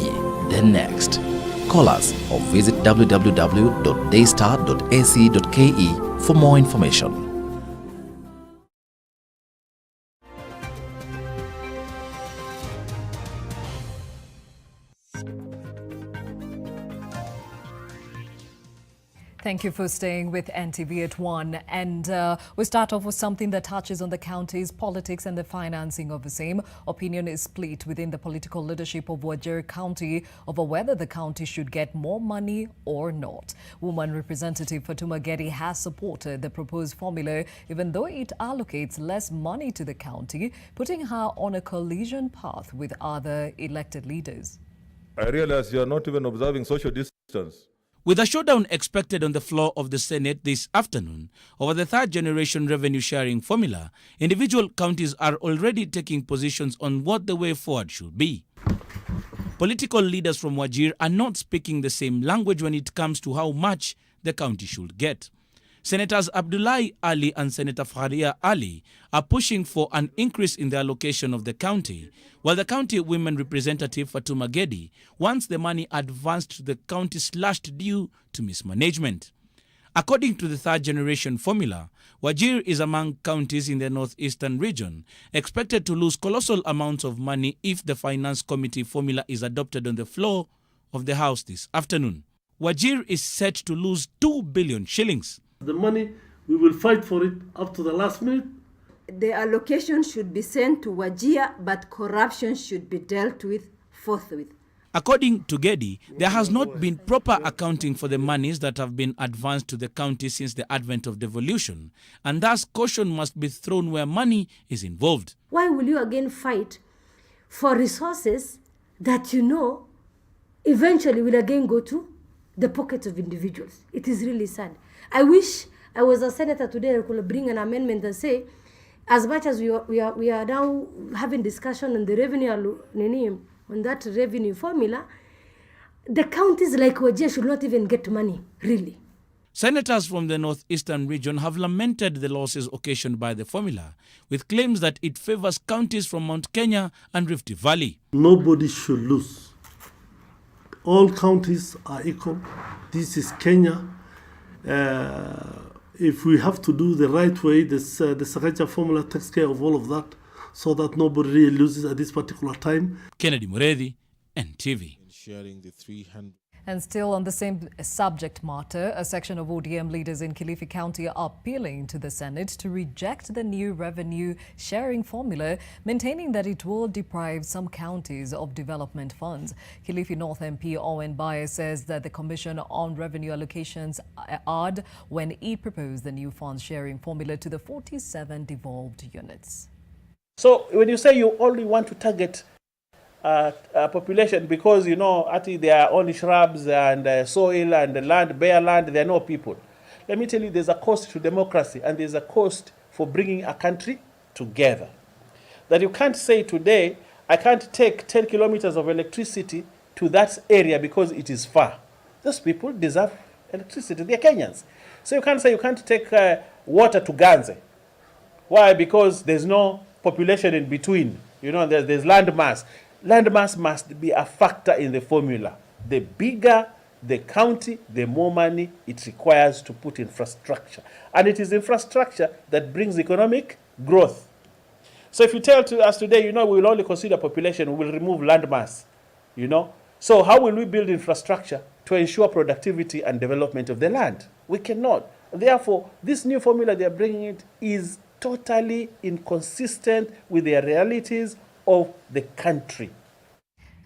S17: the next. Call us or visit www.daystar.ac.ke for more information.
S5: Thank you for staying with NTV at One. And we start off with something that touches on the county's politics and the financing of the same. Opinion is split within the political leadership of Wajir County over whether the county should get more money or not. Woman Representative Fatuma Gedi has supported the proposed formula, even though it allocates less money to the county, putting her on a collision path with other elected leaders.
S19: I realize you are not even observing social distance.
S3: With a showdown expected on the floor of the Senate this afternoon over the third-generation revenue sharing formula, individual counties are already taking positions on what the way forward should be. Political leaders from Wajir are not speaking the same language when it comes to how much the county should get. Senators Abdullahi Ali and Senator Faria Ali are pushing for an increase in the allocation of the county, while the county women representative Fatuma Gedi wants the money advanced to the county slashed due to mismanagement. According to the third-generation formula, Wajir is among counties in the northeastern region expected to lose colossal amounts of money if the Finance Committee formula is adopted on the floor of the House this afternoon. Wajir is set to lose 2 billion shillings.
S21: The money, we will fight for it up to the last minute.
S22: The allocation should be sent to Wajir, but corruption should be dealt with forthwith.
S3: According to Gedi, there has not been proper accounting for the monies that have been advanced to the county since the advent of devolution, and thus caution must be thrown where money is involved.
S22: Why will you again fight for resources that you know eventually will again go to the pockets of individuals? It is really sad. I wish I was a senator today. I could bring an amendment and say, as much as we are now having discussion on the revenue on that revenue formula, the counties like Wajir should not even get money, really.
S3: Senators from the northeastern region have lamented the losses occasioned by the formula, with claims that it favors counties from Mount Kenya and Rift Valley.
S21: Nobody should lose. All counties are equal. This is Kenya. If we have to do the right way, the Sakaja formula takes care of all of that so that nobody really loses at this particular time.
S3: Kennedy Muredi, NTV.
S26: Sharing the 300.
S5: And still on the same subject matter, a section of ODM leaders in Kilifi County are appealing to the Senate to reject the new revenue sharing formula, maintaining that it will deprive some counties of development funds. Kilifi North MP Owen Baye says that the Commission on Revenue Allocations erred when he proposed the new funds sharing formula to the 47 devolved units.
S27: So when you say you only want to target population because, you know, actually there are only shrubs and soil and land, bare land, there are no people. Let me tell you, there's a cost to democracy and there's a cost for bringing a country together. That you can't say today, I can't take 10 kilometers of electricity to that area because it is far. Those people deserve electricity. They're Kenyans. So you can't say you can't take water to Ganze. Why? Because there's no population in between. You know, there's land mass. Land mass must be a factor in the formula. The bigger the county, the more money it requires to put infrastructure. And it is infrastructure that brings economic growth. So if you tell us today, you know, we will only consider population, we will remove land mass, you know. So how will we build infrastructure to ensure productivity and development of the land? We cannot. Therefore, this new formula they are bringing it is totally inconsistent with the realities of the country.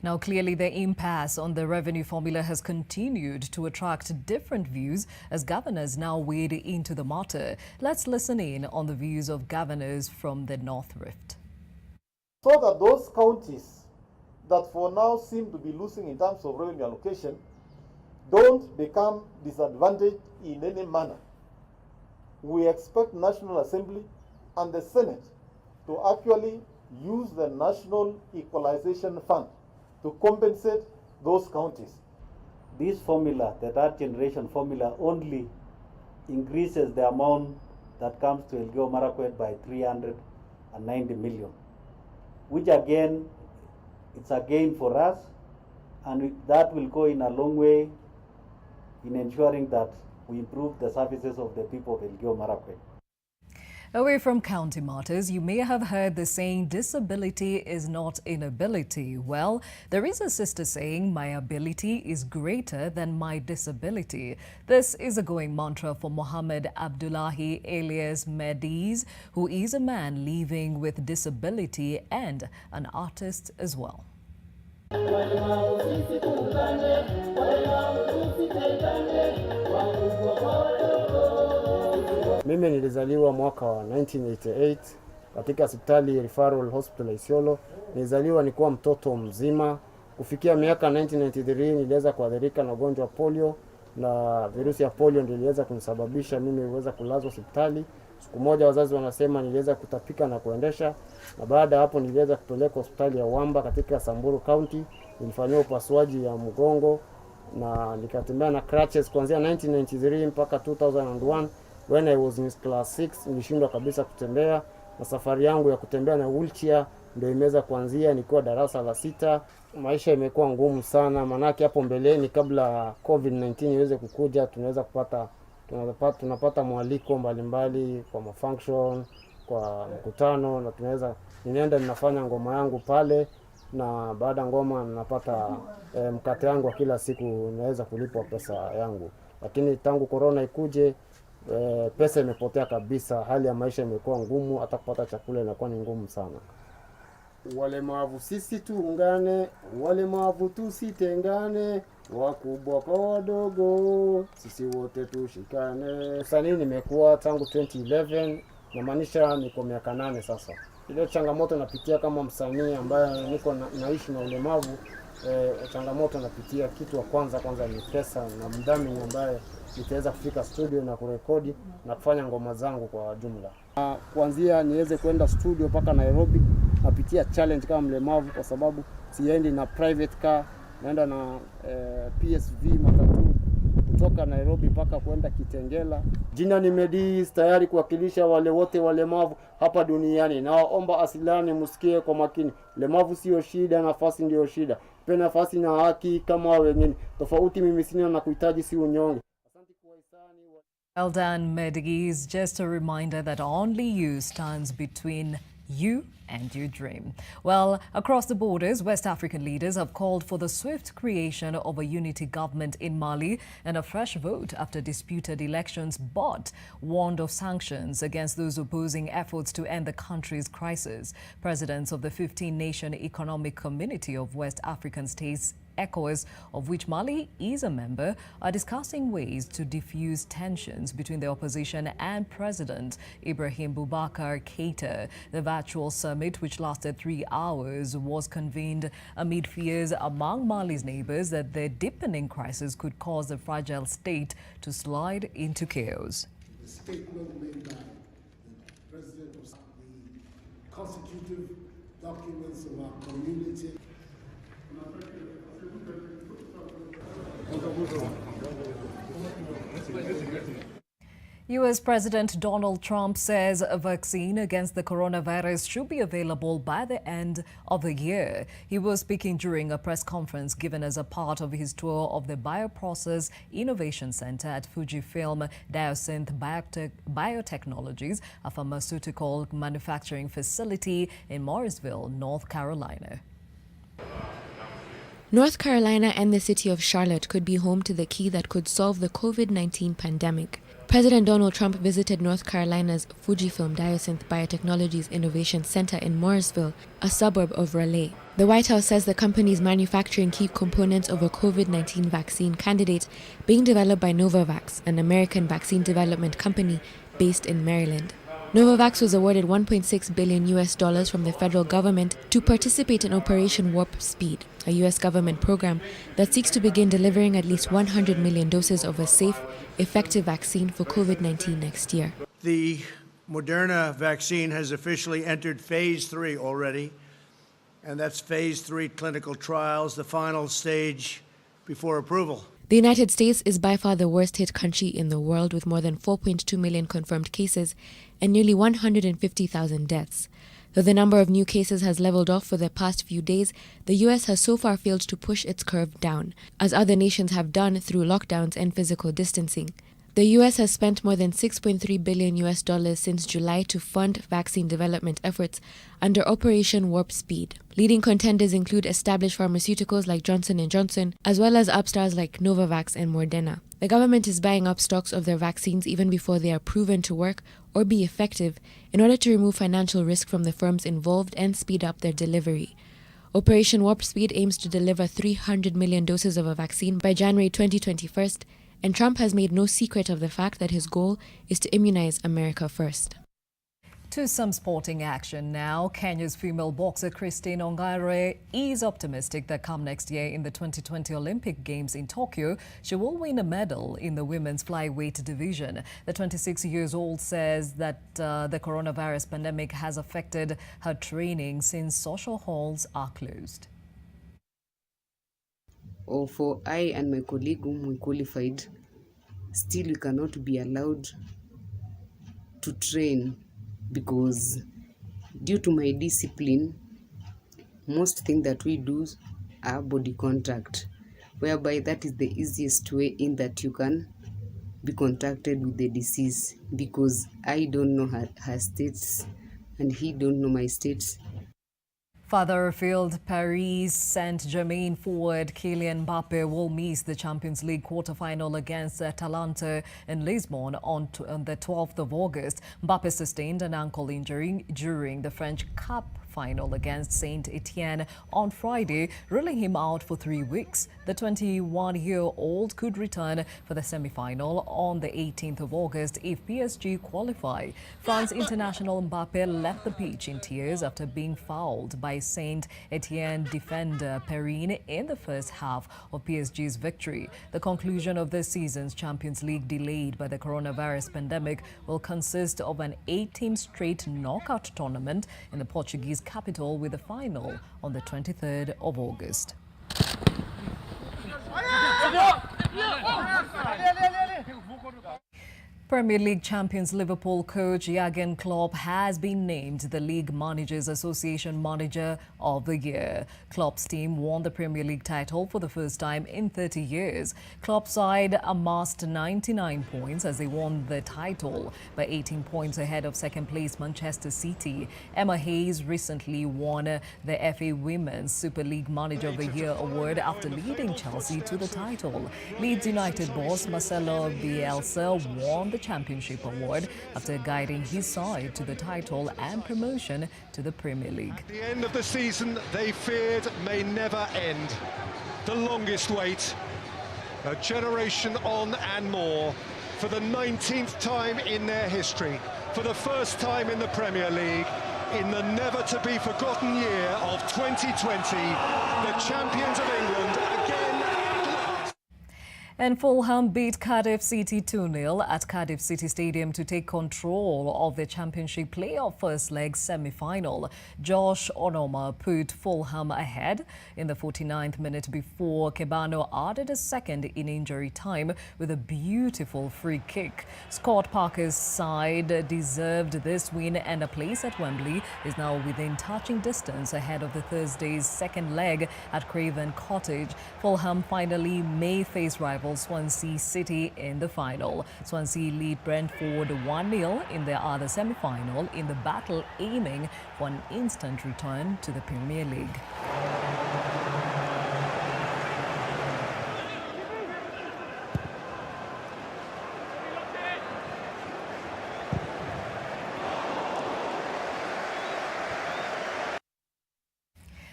S5: Now, clearly, the impasse on the revenue formula has continued to attract different views as governors now wade into the matter. Let's listen in on the views of governors from the North Rift.
S2: So that those counties that for now seem to be losing in terms of revenue allocation don't become disadvantaged in any manner. We expect National Assembly and the Senate to actually use the National Equalization Fund to compensate those counties.
S4: This formula, the third generation formula, only increases the amount that comes to Elgeyo Marakwet by 390 million, which again, it's a gain for us, and that will go in a long way in ensuring that we improve the services of the people of Elgeyo Marakwet.
S5: Away from county matters, you may have heard the saying, disability is not inability. Well, there is a sister saying, my ability is greater than my disability. This is a going mantra for Mohammed Abdullahi alias Mediz, who is a man living with disability and an artist as well.
S7: Mimi nilizaliwa mwaka wa 1988 katika hospitali Referral Hospital Isiolo. Nilizaliwa nikiwa mtoto mzima. Kufikia miaka 1993 niliweza kuathirika na ugonjwa wa polio, na virusi ya polio ndio iliweza kunisababisha mimi niweza kulazwa hospitali. Siku moja wazazi wanasema niliweza kutapika na kuendesha, na baada hapo niliweza kupelekwa hospitali ya Wamba katika Samburu County. Nilifanywa upasuaji ya mgongo na nikatembea na crutches kuanzia 1993 mpaka 2001. When I was in class 6 nilishindwa kabisa kutembea, na safari yangu ya kutembea na wheelchair ndio imeweza kuanzia nikiwa darasa la 6. Maisha imekuwa ngumu sana, manake hapo mbeleni kabla COVID-19 iweze kukuja tunapata mwaliko mbalimbali kwa mafunction, kwa mkutano, na ninaenda ninafanya ngoma yangu pale, na baada ngoma ninapata mkate yangu wa kila siku, naweza kulipwa pesa yangu. Lakini tangu corona ikuje, pesa imepotea kabisa, hali ya maisha imekuwa ngumu, hata kupata chakula inakuwa ni ngumu sana. Walemavu sisi tuungane, walemavu tusitengane, wakubwa kwa wadogo, sisi wote tushikane. Msanii nimekuwa tangu 2011, namaanisha niko miaka 8 sasa. Ile changamoto napitia kama msanii ambaye niko naishi na ulemavu, changamoto napitia, kitu wa kwanza ni pesa na mdhamini ambaye nitaweza kufika studio na kurekodi na kufanya ngoma zangu kwa jumla. Kuanzia niweze kwenda studio mpaka Nairobi, napitia challenge kama mlemavu kwa sababu siendi na private car, naenda na PSV matatu kutoka Nairobi mpaka kwenda Kitengela. Jina ni Mediz, tayari kuwakilisha wale wote walemavu hapa duniani. Naomba asilani msikie kwa makini. Ulemavu sio shida, nafasi ndio shida. Pe nafasi na haki kama wengine. Tofauti mimi sina na kuhitaji si unyonge.
S5: Well done, Mediz. Just a reminder that only you stands between you and your dream. Well, across the borders, West African leaders have called for the swift creation of a unity government in Mali and a fresh vote after disputed elections, but warned of sanctions against those opposing efforts to end the country's crisis. Presidents of the 15-nation Economic Community of West African States, ECOWAS, of which Mali is a member, are discussing ways to diffuse tensions between the opposition and President Ibrahim Boubacar Keïta. The virtual summit, which lasted 3 hours, was convened amid fears among Mali's neighbors that the deepening crisis could cause the fragile state to slide into chaos.
S12: The statement made by the President of the constitutive documents of our community.
S5: U.S. President Donald Trump says a vaccine against the coronavirus should be available by the end of the year. He was speaking during a press conference given as a part of his tour of the Bioprocess Innovation Center at Fujifilm Diosynth Biotechnologies, a pharmaceutical manufacturing facility in Morrisville, North Carolina.
S6: North Carolina and the city of Charlotte could be home to the key that could solve the COVID-19 pandemic. President Donald Trump visited North Carolina's Fujifilm Diosynth Biotechnologies Innovation Center in Morrisville, a suburb of Raleigh. The White House says the company is manufacturing key components of a COVID-19 vaccine candidate being developed by Novavax, an American vaccine development company based in Maryland. Novavax was awarded $1.6 billion from the federal government to participate in Operation Warp Speed, a U.S. government program that seeks to begin delivering at least 100 million doses of a safe, effective vaccine for COVID-19 next year.
S8: The Moderna vaccine has officially entered phase 3 already, and that's phase 3 clinical trials, the final stage before approval.
S6: The United States is by far the worst-hit country in the world, with more than 4.2 million confirmed cases and nearly 150,000 deaths. Though the number of new cases has leveled off for the past few days, the U.S. has so far failed to push its curve down, as other nations have done through lockdowns and physical distancing. The U.S. has spent more than $6.3 billion since July to fund vaccine development efforts under Operation Warp Speed. Leading contenders include established pharmaceuticals like Johnson & Johnson, as well as upstarts like Novavax and Moderna. The government is buying up stocks of their vaccines even before they are proven to work or be effective in order to remove financial risk from the firms involved and speed up their delivery. Operation Warp Speed aims to deliver 300 million doses of a vaccine by January 2021, and Trump has made no secret of the fact that his goal is to immunize America first.
S5: To some sporting action now. Kenya's female boxer Christine Ongare is optimistic that come next year in the 2020 Olympic Games in Tokyo, she will win a medal in the women's flyweight division. The 26-year-old says that the coronavirus pandemic has affected her training since social halls are closed.
S9: Or for I and my colleague whom we qualified, still we cannot be allowed to train because due to my discipline, most things that we do are body contact, whereby that is the easiest way in that you can be contacted with the disease, because I don't know her states and he don't know my states.
S5: Further afield, Paris Saint-Germain forward Kylian Mbappe will miss the Champions League quarter-final against Atalanta in Lisbon on the 12th of August. Mbappe sustained an ankle injury during the French Cup final against Saint Etienne on Friday, ruling him out for 3 weeks. The 21-year-old could return for the semi-final on the 18th of August if PSG qualify. France international Mbappe left the pitch in tears after being fouled by Saint Etienne defender Perrine in the first half of PSG's victory. The conclusion of this season's Champions League, delayed by the coronavirus pandemic, will consist of an 8-team straight knockout tournament in the Portuguese capital, with the final on the 23rd of August. Premier League champions Liverpool coach Jurgen Klopp has been named the League Managers Association Manager of the Year. Klopp's team won the Premier League title for the first time in 30 years. Klopp's side amassed 99 points as they won the title, by 18 points ahead of second-place Manchester City. Emma Hayes recently won the FA Women's Super League Manager of the Year award after leading Chelsea to the title. Leeds United boss Marcelo Bielsa won the Championship award after guiding his side to the title and promotion to the Premier League.
S20: The end of the season they feared may never end. The longest wait, a generation on and more, for the 19th time in their history, for the first time in the Premier League, in the never-to-be-forgotten year of 2020, the champions of England again.
S5: And Fulham beat Cardiff City 2-0 at Cardiff City Stadium to take control of the Championship playoff first leg semi-final. Josh Onoma put Fulham ahead in the 49th minute before Kebano added a second in injury time with a beautiful free kick. Scott Parker's side deserved this win, and a place at Wembley is now within touching distance ahead of the Thursday's second leg at Craven Cottage. Fulham finally may face rivals Swansea City in the final. Swansea lead Brentford 1-0 in their other semi-final in the battle, aiming for an instant return to the Premier League.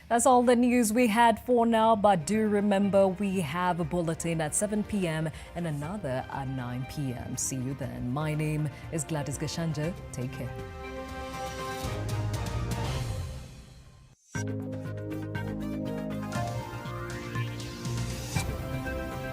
S5: That's all the news we had for now, but do remember we have a bulletin at 7 p.m. and another at 9 p.m. See you then. My name is Gladys Gashanja. Take care.